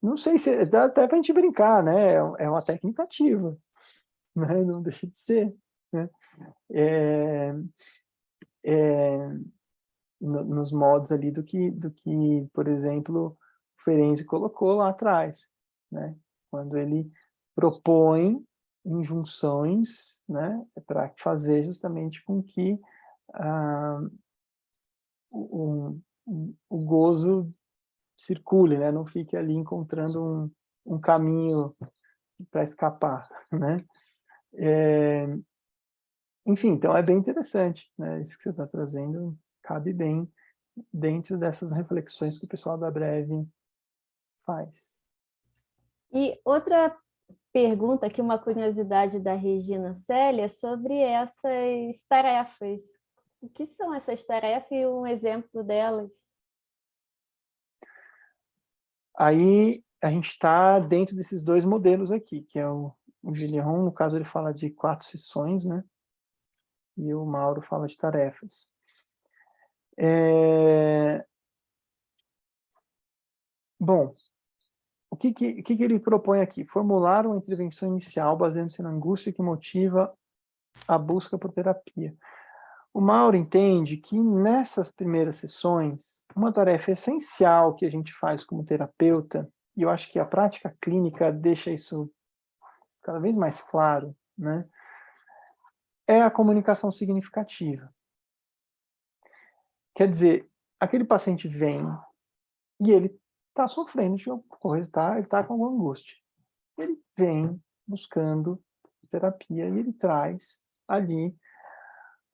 Não sei se dá até para a gente brincar, né? É uma técnica ativa, né? Não deixa de ser, né? Nos modos ali do que, por exemplo, o Ferenczi colocou lá atrás, né? Quando ele propõe injunções, né, para fazer justamente com que o gozo circule, né, não fique ali encontrando um caminho para escapar, né? Enfim, então é bem interessante, né? Isso que você está trazendo cabe bem dentro dessas reflexões que o pessoal da Breve faz. E outra pergunta aqui, uma curiosidade da Regina Célia, sobre essas tarefas. O que são essas tarefas e um exemplo delas? Aí a gente está dentro desses dois modelos aqui, que é o Gillian, no caso ele fala de 4 sessões, né? E o Mauro fala de tarefas. Bom, o que ele propõe aqui? Formular uma intervenção inicial baseando-se na angústia que motiva a busca por terapia. O Mauro entende que nessas primeiras sessões, uma tarefa essencial que a gente faz como terapeuta, e eu acho que a prática clínica deixa isso cada vez mais claro, né? É a comunicação significativa. Quer dizer, aquele paciente vem e ele está sofrendo de alguma coisa, ele está com alguma angústia. Ele vem buscando terapia e ele traz ali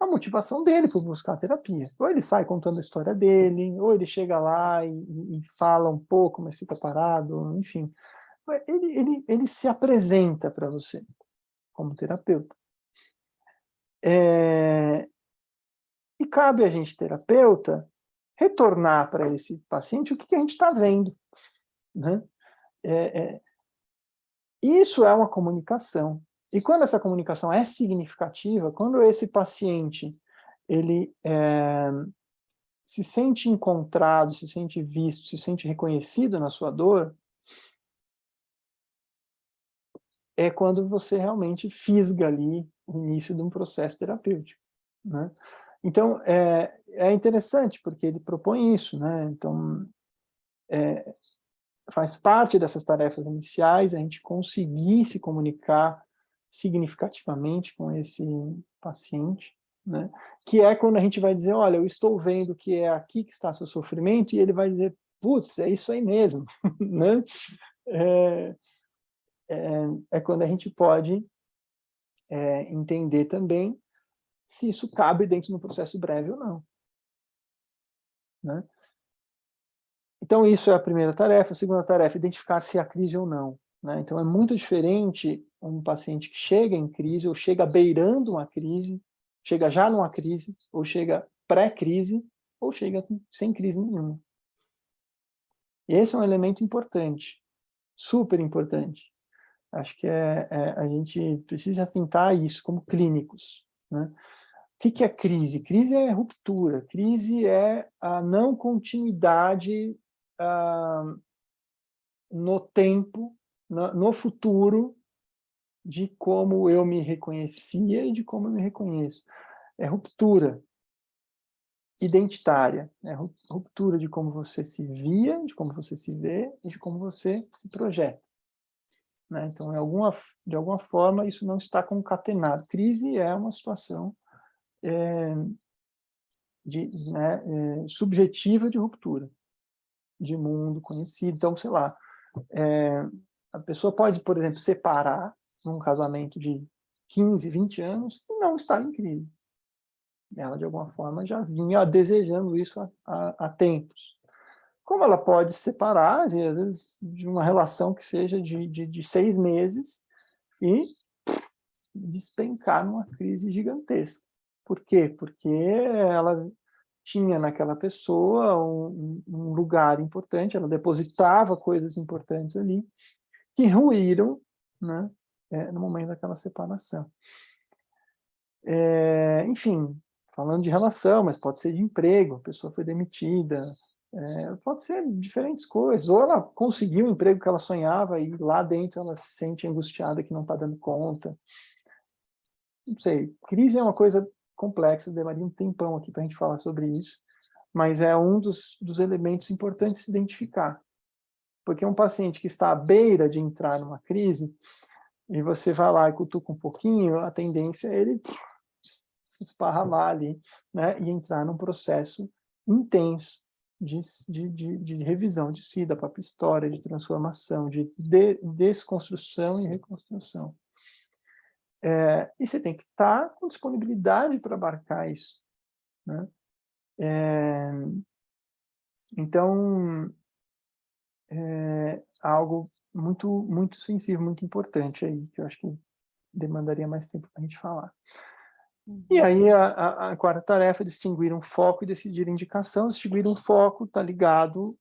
a motivação dele por buscar a terapia. Ou ele sai contando a história dele, ou ele chega lá e fala um pouco, mas fica parado, enfim. Ele se apresenta para você. como terapeuta. E cabe a gente, terapeuta, retornar para esse paciente o que a gente está vendo, né? Isso é uma comunicação. E quando essa comunicação é significativa, quando esse paciente ele se sente encontrado, se sente visto, se sente reconhecido na sua dor, é quando você realmente fisga ali o início de um processo terapêutico, né? Então, é interessante, porque ele propõe isso, né? Então, faz parte dessas tarefas iniciais a gente conseguir se comunicar significativamente com esse paciente, né? Que é quando a gente vai dizer, olha, eu estou vendo que é aqui que está seu sofrimento, e ele vai dizer, putz, é isso aí mesmo, né? É quando a gente pode entender também se isso cabe dentro do processo breve ou não, né? Então, isso é a primeira tarefa. A segunda tarefa, identificar se há crise ou não, né? Então, é muito diferente um paciente que chega em crise, ou chega beirando uma crise, chega já numa crise, ou chega pré-crise, ou chega sem crise nenhuma. E esse é um elemento importante, super importante. Acho que a gente precisa atentar a isso como clínicos, né? O que é crise? Crise é ruptura, crise é a não continuidade no tempo, no futuro, de como eu me reconhecia e de como eu me reconheço. É ruptura identitária, é ruptura de como você se via, de como você se vê e de como você se projeta, né? Então, de alguma forma, isso não está concatenado. Crise é uma situação subjetiva de ruptura, de mundo conhecido. Então, sei lá, a pessoa pode, por exemplo, separar num casamento de 15, 20 anos e não estar em crise. Ela, de alguma forma, já vinha desejando isso há tempos. Como ela pode se separar, às vezes, de uma relação que seja de 6 meses e despencar numa crise gigantesca. Por quê? Porque ela tinha naquela pessoa um lugar importante, ela depositava coisas importantes ali, que ruíram, né, no momento daquela separação. Enfim, falando de relação, mas pode ser de emprego, a pessoa foi demitida, pode ser diferentes coisas, ou ela conseguiu o emprego que ela sonhava e lá dentro ela se sente angustiada que não está dando conta. Não sei, crise é uma coisa complexa, demoraria um tempão aqui para a gente falar sobre isso, mas é um dos elementos importantes de se identificar. Porque um paciente que está à beira de entrar numa crise, e você vai lá e cutuca um pouquinho, a tendência é ele se esparramar ali, né, e entrar num processo intenso de revisão de si, da própria história, de transformação, de desconstrução e reconstrução. E você tem que estar com disponibilidade para abarcar isso, né? Então, algo muito, muito sensível, muito importante aí, que eu acho que demandaria mais tempo para a gente falar. E aí, a quarta tarefa é distinguir um foco e decidir a indicação. Distinguir um foco está ligado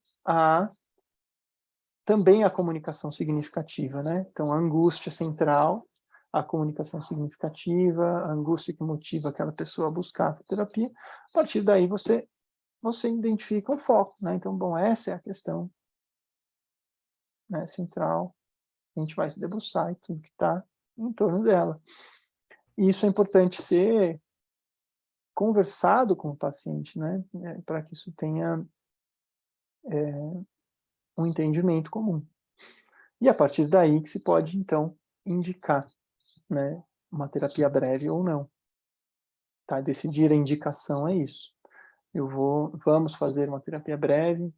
também à comunicação significativa, né? Então, a angústia central, a comunicação significativa, a angústia que motiva aquela pessoa a buscar a terapia. A partir daí, você identifica o foco, né? Então, bom, essa é a questão, né, central. A gente vai se debruçar e tudo que está em torno dela. E isso é importante ser conversado com o paciente, né, para que isso tenha um entendimento comum. E a partir daí que se pode, então, indicar, né, uma terapia breve ou não. Tá? Decidir a indicação é isso. Vamos fazer uma terapia breve,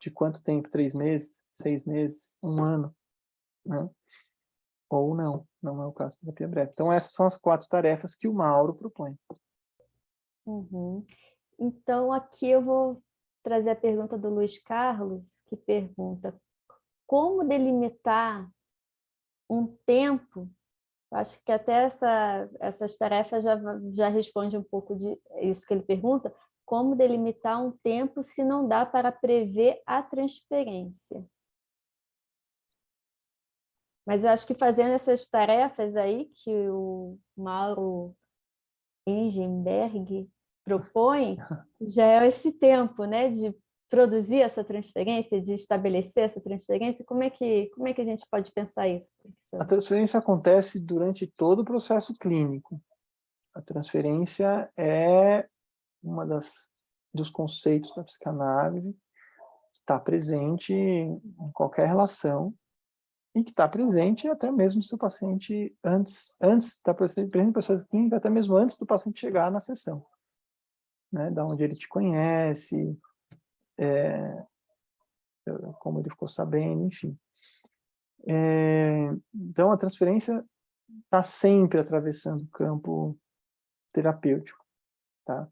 de quanto tempo? 3 meses, 6 meses, 1 ano, né? Ou não é o caso de terapia breve. Então, essas são as 4 tarefas que o Mauro propõe. Então, aqui eu vou trazer a pergunta do Luiz Carlos, que pergunta: como delimitar um tempo Eu acho que até essas tarefas já responde um pouco de isso que ele pergunta, como delimitar um tempo se não dá para prever a transferência. Mas eu acho que fazendo essas tarefas aí que o Mauro Engenberg propõe, já é esse tempo, né, de produzir essa transferência, de estabelecer essa transferência. Como é que a gente pode pensar isso, professor? A transferência acontece durante todo o processo clínico. A transferência é uma dos conceitos da psicanálise que está presente em qualquer relação e que está presente até mesmo se o paciente está presente no processo clínico, até mesmo antes do paciente chegar na sessão, né? Da onde ele te conhece, como ele ficou sabendo, enfim. Então, a transferência está sempre atravessando o campo terapêutico, tá?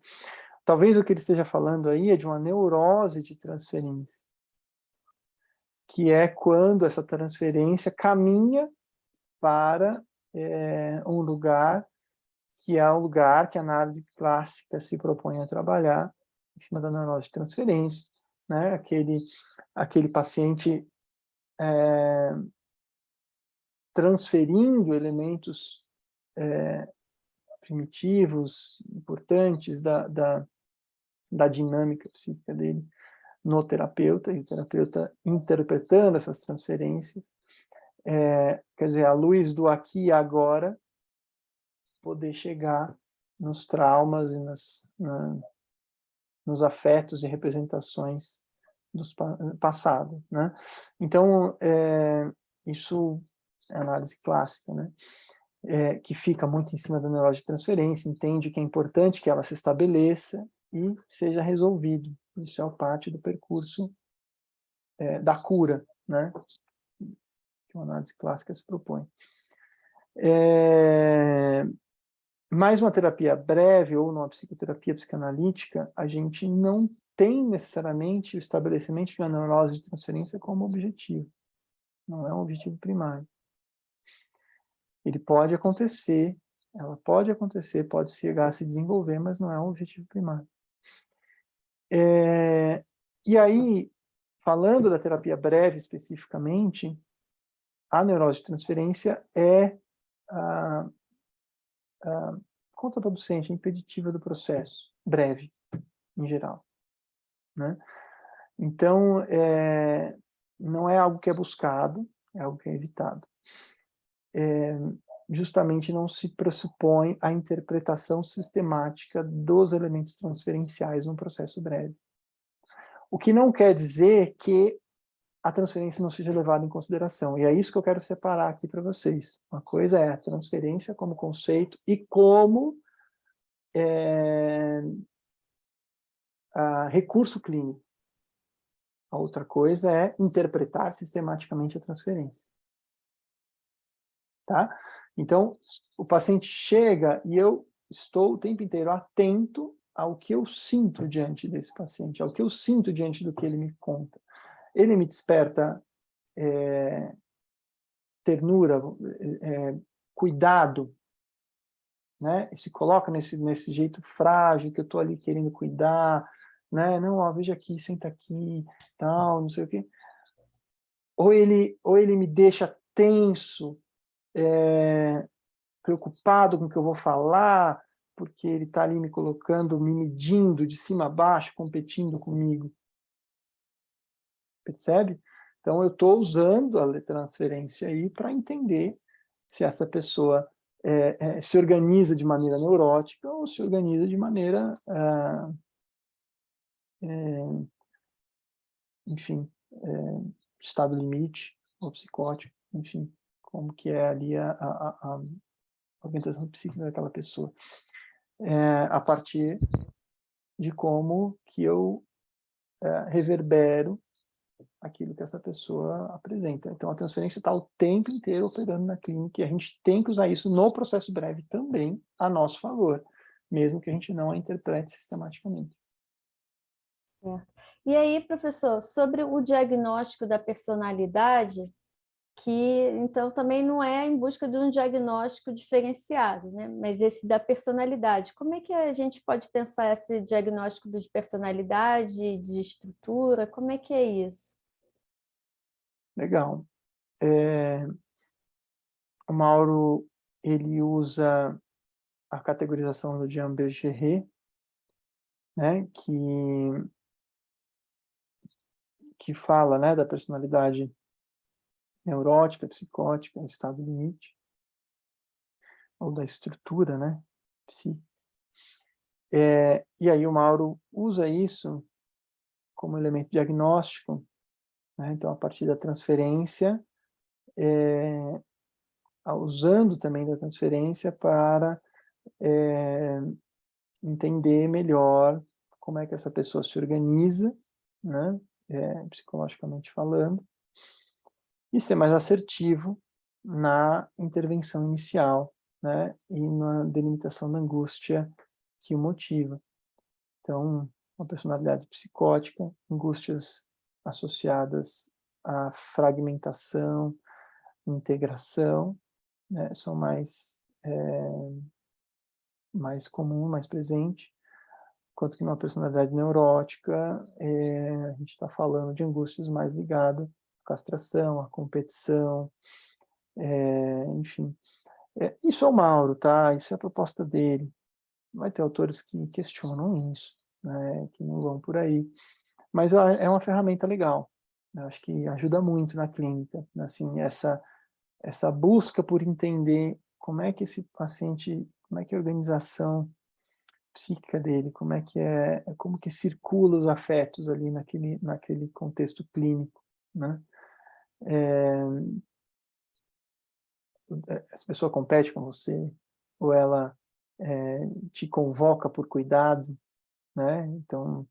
Talvez o que ele esteja falando aí é de uma neurose de transferência, que é quando essa transferência caminha para um lugar que é o lugar que a análise clássica se propõe a trabalhar, em cima da neurose de transferência, né? Aquele paciente transferindo elementos primitivos, importantes da dinâmica psíquica dele no terapeuta, e o terapeuta interpretando essas transferências, quer dizer, à luz do aqui e agora, poder chegar nos traumas e nos afetos e representações do passado, né? Então, isso é análise clássica, né? Que fica muito em cima da neurose de transferência, entende que é importante que ela se estabeleça e seja resolvido. Isso é parte do percurso da cura, né? Que uma análise clássica se propõe. Mais uma terapia breve ou numa psicoterapia psicanalítica, a gente não tem necessariamente o estabelecimento de uma neurose de transferência como objetivo. Não é um objetivo primário. Ele pode acontecer, ela pode acontecer, pode chegar a se desenvolver, mas não é um objetivo primário. E aí, falando da terapia breve especificamente, a neurose de transferência é contraproducente, impeditiva do processo, breve, em geral, né? Então, não é algo que é buscado, é algo que é evitado. Justamente não se pressupõe a interpretação sistemática dos elementos transferenciais num processo breve. O que não quer dizer que a transferência não seja levada em consideração. E é isso que eu quero separar aqui para vocês. Uma coisa é a transferência como conceito e como recurso clínico. A outra coisa é interpretar sistematicamente a transferência. Tá? Então, o paciente chega e eu estou o tempo inteiro atento ao que eu sinto diante desse paciente, ao que eu sinto diante do que ele me conta. Ele me desperta ternura, cuidado, né? E se coloca nesse jeito frágil que eu estou ali querendo cuidar, né? Não, ó, veja aqui, senta aqui, tal, não sei o quê. Ou ele me deixa tenso, preocupado com o que eu vou falar, porque ele está ali me colocando, me medindo de cima a baixo, competindo comigo. Percebe? Então, eu estou usando a transferência aí para entender se essa pessoa se organiza de maneira neurótica ou se organiza de maneira, enfim, estado limite ou psicótico, enfim, como que é ali a organização psíquica daquela pessoa. A partir de como que eu reverbero aquilo que essa pessoa apresenta. Então, a transferência está o tempo inteiro operando na clínica e a gente tem que usar isso no processo breve também a nosso favor, mesmo que a gente não a interprete sistematicamente. Certo. E aí, professor, sobre o diagnóstico da personalidade, que então também não é em busca de um diagnóstico diferenciado, né? Mas esse da personalidade. Como é que a gente pode pensar esse diagnóstico de personalidade, de estrutura? Como é que é isso? Legal. O Mauro, ele usa a categorização do Jean Berger, né, que fala, né, da personalidade neurótica, psicótica, estado limite, ou da estrutura, né, psíquica. E aí o Mauro usa isso como elemento diagnóstico, né, então a partir da transferência, usando também da transferência para entender melhor como é que essa pessoa se organiza, né, psicologicamente falando, e ser mais assertivo na intervenção inicial, né, e na delimitação da angústia que o motiva. Então, uma personalidade psicótica, angústias associadas à fragmentação, integração, né, são mais comum, mais presente, enquanto que uma personalidade neurótica, a gente está falando de angústias mais ligadas à castração, à competição, enfim. Isso é o Mauro, tá? Isso é a proposta dele. Vai ter autores que questionam isso, né? Que não vão por aí. Mas é uma ferramenta legal. Eu acho que ajuda muito na clínica, assim, essa busca por entender como é que esse paciente, como é que a organização psíquica dele, como que circula os afetos ali naquele contexto clínico, né? Essa pessoa compete com você, ou ela te convoca por cuidado, né? Então,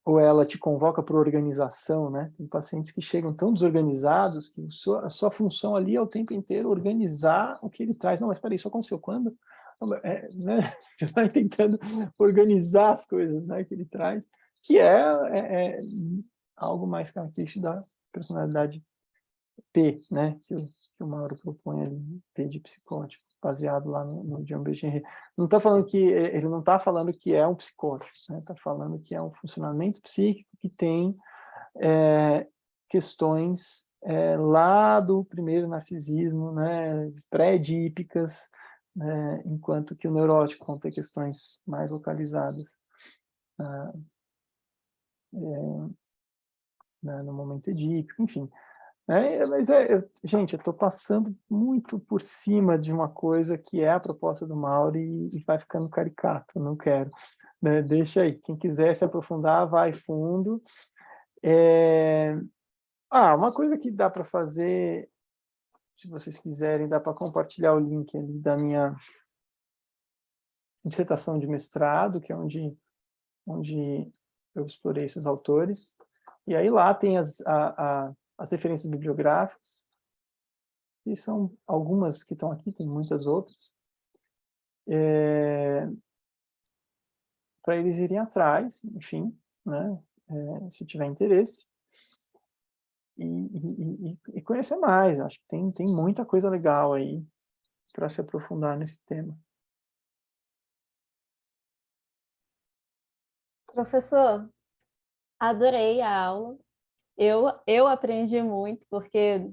ou ela te convoca por organização, né? Tem pacientes que chegam tão desorganizados que a sua função ali é o tempo inteiro organizar o que ele traz. Não, mas espera aí, isso aconteceu quando? Né? Você vai tentando organizar as coisas, né, que ele traz, que é algo mais característico da personalidade P, né, que o Mauro propõe ali, P de psicótico, baseado lá no Jean Berger. Não está falando que ele não está falando que é um psicótico, né? Está falando que é um funcionamento psíquico que tem questões lá do primeiro narcisismo, né, pré-edípicas, né, enquanto que o neurótico vão ter questões mais localizadas no momento edípico, enfim. Mas gente, eu estou passando muito por cima de uma coisa que é a proposta do Mauro e vai ficando caricato, não quero. Né? Deixa aí, quem quiser se aprofundar, vai fundo. Uma coisa que dá para fazer, se vocês quiserem, dá para compartilhar o link ali da minha dissertação de mestrado, que é onde eu explorei esses autores. E aí lá tem as referências bibliográficas, e são algumas que estão aqui, tem muitas outras, para eles irem atrás, enfim, né, se tiver interesse, e conhecer mais. Acho que tem muita coisa legal aí para se aprofundar nesse tema. Professor, adorei a aula. Eu aprendi muito, porque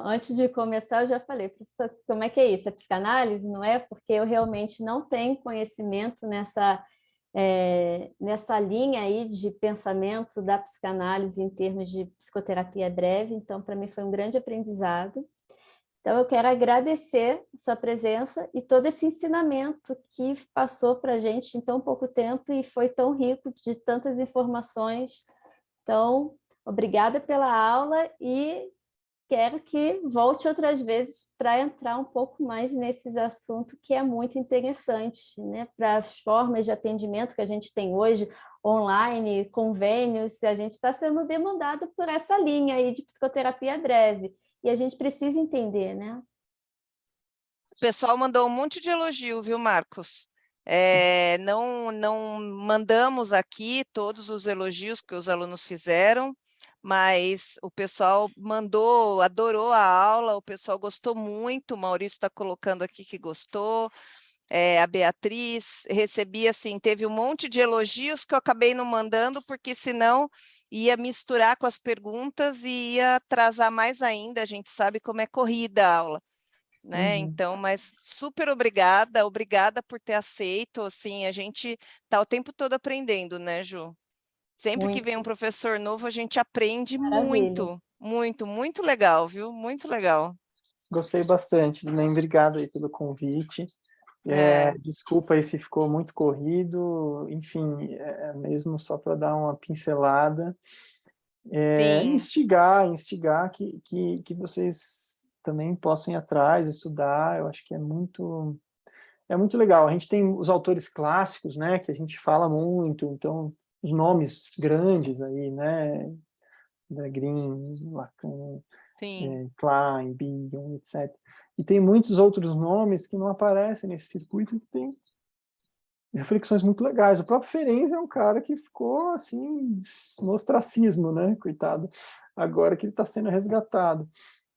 antes de começar eu já falei, professor, como é que é isso? É psicanálise? Não é? Porque eu realmente não tenho conhecimento nessa linha aí de pensamento da psicanálise em termos de psicoterapia breve, então para mim foi um grande aprendizado. Então eu quero agradecer a sua presença e todo esse ensinamento que passou para a gente em tão pouco tempo e foi tão rico de tantas informações. Então, obrigada pela aula e quero que volte outras vezes para entrar um pouco mais nesses assuntos que é muito interessante, né? Para as formas de atendimento que a gente tem hoje, online, convênios, a gente está sendo demandado por essa linha aí de psicoterapia breve. E a gente precisa entender, né? O pessoal mandou um monte de elogio, viu, Marcos? Não mandamos aqui todos os elogios que os alunos fizeram, mas o pessoal mandou, adorou a aula, o pessoal gostou muito, o Maurício está colocando aqui que gostou, a Beatriz, recebi assim, teve um monte de elogios que eu acabei não mandando, porque senão ia misturar com as perguntas e ia atrasar mais ainda, a gente sabe como é corrida a aula, né? Uhum. Então, mas super obrigada, obrigada por ter aceito, assim, a gente está o tempo todo aprendendo, né, Ju? Sempre que Muito vem um professor novo, a gente aprende maravilha. muito, muito, muito legal, viu? Muito legal. Gostei bastante, nem obrigado aí pelo convite. É, Desculpa aí se ficou muito corrido, enfim, mesmo só para dar uma pincelada. sim, Instigar que vocês também possam ir atrás, estudar, eu acho que é muito legal. A gente tem os autores clássicos, né, que a gente fala muito, então, os nomes grandes aí, né, da Green, Lacan, sim, Klein, Bion, etc. E tem muitos outros nomes que não aparecem nesse circuito, que tem reflexões muito legais. O próprio Ferenczi é um cara que ficou assim no ostracismo, né, coitado, agora que ele está sendo resgatado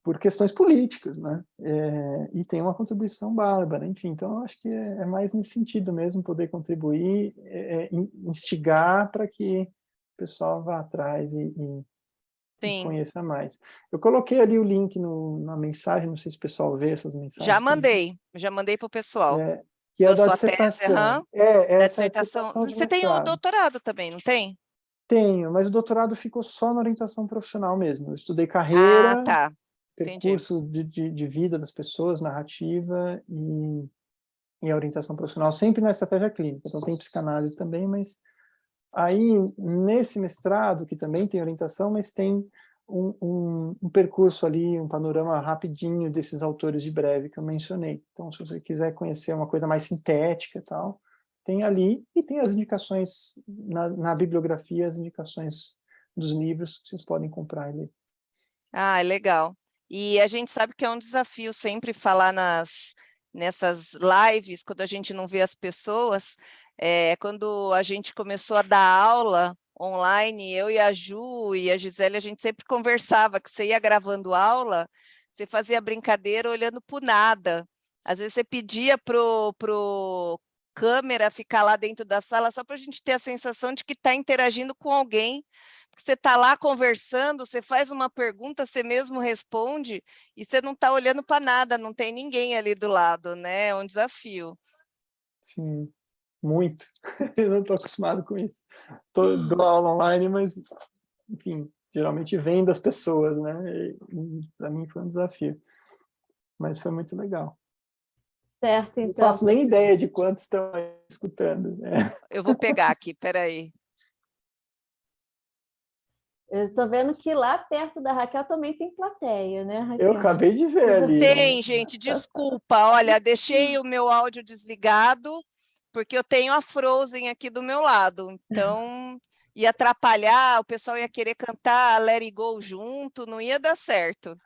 por questões políticas, né, e tem uma contribuição bárbara, enfim, então eu acho que é mais nesse sentido mesmo, poder contribuir, instigar para que o pessoal vá atrás e sim. conheça mais. Eu coloquei ali o link na mensagem, não sei se o pessoal vê essas mensagens também, Já mandei para o pessoal. que é Da da sua tese, dissertação. aham, da Essa é a dissertação. dissertação de Você tem o mestrado. doutorado também, não tem? Tenho, mas o doutorado ficou só na orientação profissional mesmo. Eu estudei Ah, carreira, tá. Entendi. percurso de vida das pessoas, narrativa e a orientação profissional, sempre na estratégia clínica. Então tem psicanálise também, mas aí nesse mestrado, que também tem orientação, mas tem um percurso ali, um panorama rapidinho desses autores de breve que eu mencionei. Então, se você quiser conhecer uma coisa mais sintética e tal, tem ali, e tem as indicações na bibliografia, as indicações dos livros que vocês podem comprar ali. Ah, é legal. E a gente sabe que é um desafio sempre falar nessas lives, quando a gente não vê as pessoas. Quando a gente começou a dar aula online, eu e a Ju e a Gisele, a gente sempre conversava que você ia gravando aula, você fazia brincadeira olhando para o nada. Às vezes você pedia pro câmera ficar lá dentro da sala só para a gente ter a sensação de que está interagindo com alguém. Você está lá conversando, você faz uma pergunta, você mesmo responde, e você não está olhando para nada, não tem ninguém ali do lado, né? É um desafio. Sim, muito. Eu não estou acostumado com isso. Dou aula online, mas, enfim, geralmente vem das pessoas, né? Para mim foi um desafio, mas foi muito legal. Certo, Não então. faço nem ideia de quantos estão aí escutando, né? Eu vou pegar aqui, peraí. Eu estou vendo que lá perto da Raquel também tem plateia, né, Eu Raquel? acabei de ver ali. Tem, gente, desculpa, olha, deixei o meu áudio desligado, porque eu tenho a Frozen aqui do meu lado, então ia atrapalhar, o pessoal ia querer cantar Let It Go junto, não ia dar certo.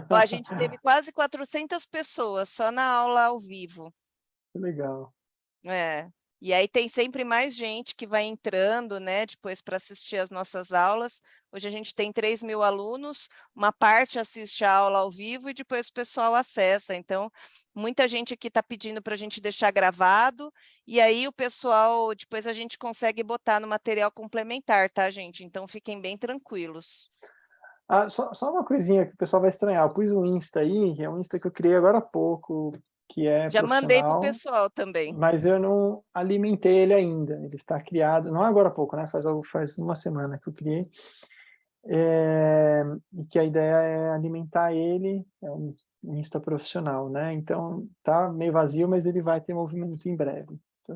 Ó, a gente teve quase 400 pessoas só na aula ao vivo. Que legal. É. E aí tem sempre mais gente que vai entrando, né, depois para assistir as nossas aulas. Hoje a gente tem 3.000 alunos, uma parte assiste a aula ao vivo e depois o pessoal acessa. Então, muita gente aqui está pedindo para a gente deixar gravado, e aí o pessoal, depois a gente consegue botar no material complementar, tá, gente? Então, fiquem bem tranquilos. Só uma coisinha que o pessoal vai estranhar. Eu pus um Insta aí, que é um Insta que eu criei agora há pouco, que é Já mandei para o profissional, pessoal também. mas eu não alimentei ele ainda. Ele está criado, não agora há pouco, né? Faz uma semana que eu criei. E que a ideia é alimentar ele, é um Insta profissional, né? Então tá meio vazio, mas ele vai ter movimento em breve. Então,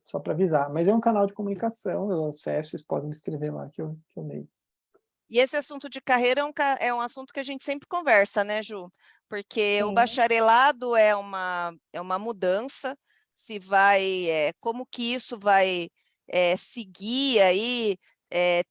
só para avisar. Mas é um canal de comunicação, eu acesso, vocês podem me escrever lá que eu leio. E esse assunto de carreira é um assunto que a gente sempre conversa, né, Ju? Porque o Sim. bacharelado é uma mudança, se vai, como que isso vai seguir aí,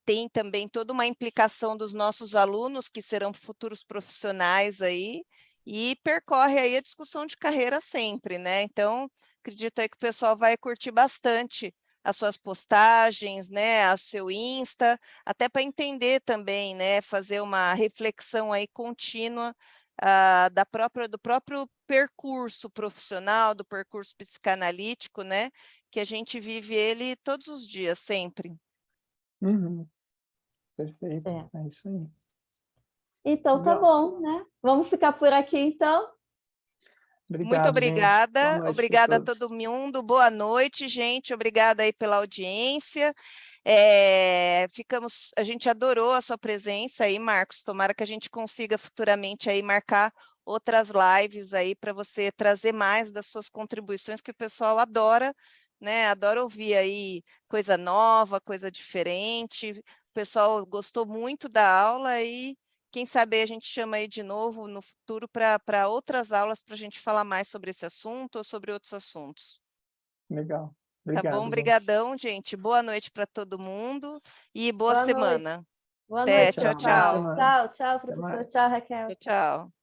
tem também toda uma implicação dos nossos alunos, que serão futuros profissionais aí, e percorre aí a discussão de carreira sempre, né? Então, acredito aí que o pessoal vai curtir bastante as suas postagens, né, a seu Insta, até para entender também, né, fazer uma reflexão aí contínua do próprio percurso profissional, do percurso psicanalítico, né, que a gente vive ele todos os dias, sempre. Uhum. Perfeito, Certo. é isso aí. Então tá Legal. bom, né? Vamos ficar por aqui então. Muito Obrigado, gente. Boa obrigada, noite para obrigada a todos. todo mundo, boa noite, gente, obrigada aí pela audiência. A gente adorou a sua presença aí, Marcos, tomara que a gente consiga futuramente aí marcar outras lives aí para você trazer mais das suas contribuições, que o pessoal adora, né, adora ouvir aí coisa nova, coisa diferente, o pessoal gostou muito da aula e quem sabe a gente chama aí de novo no futuro para outras aulas para a gente falar mais sobre esse assunto ou sobre outros assuntos. Legal. Tá bom? Obrigado, gente. Obrigadão, gente. Boa noite para todo mundo e boa Boa noite. semana. Boa Até, noite, Tchau, tchau, tchau. Boa pessoal. tchau. semana. Tchau, tchau, Até professor. mais. Tchau, Raquel. Tchau, tchau.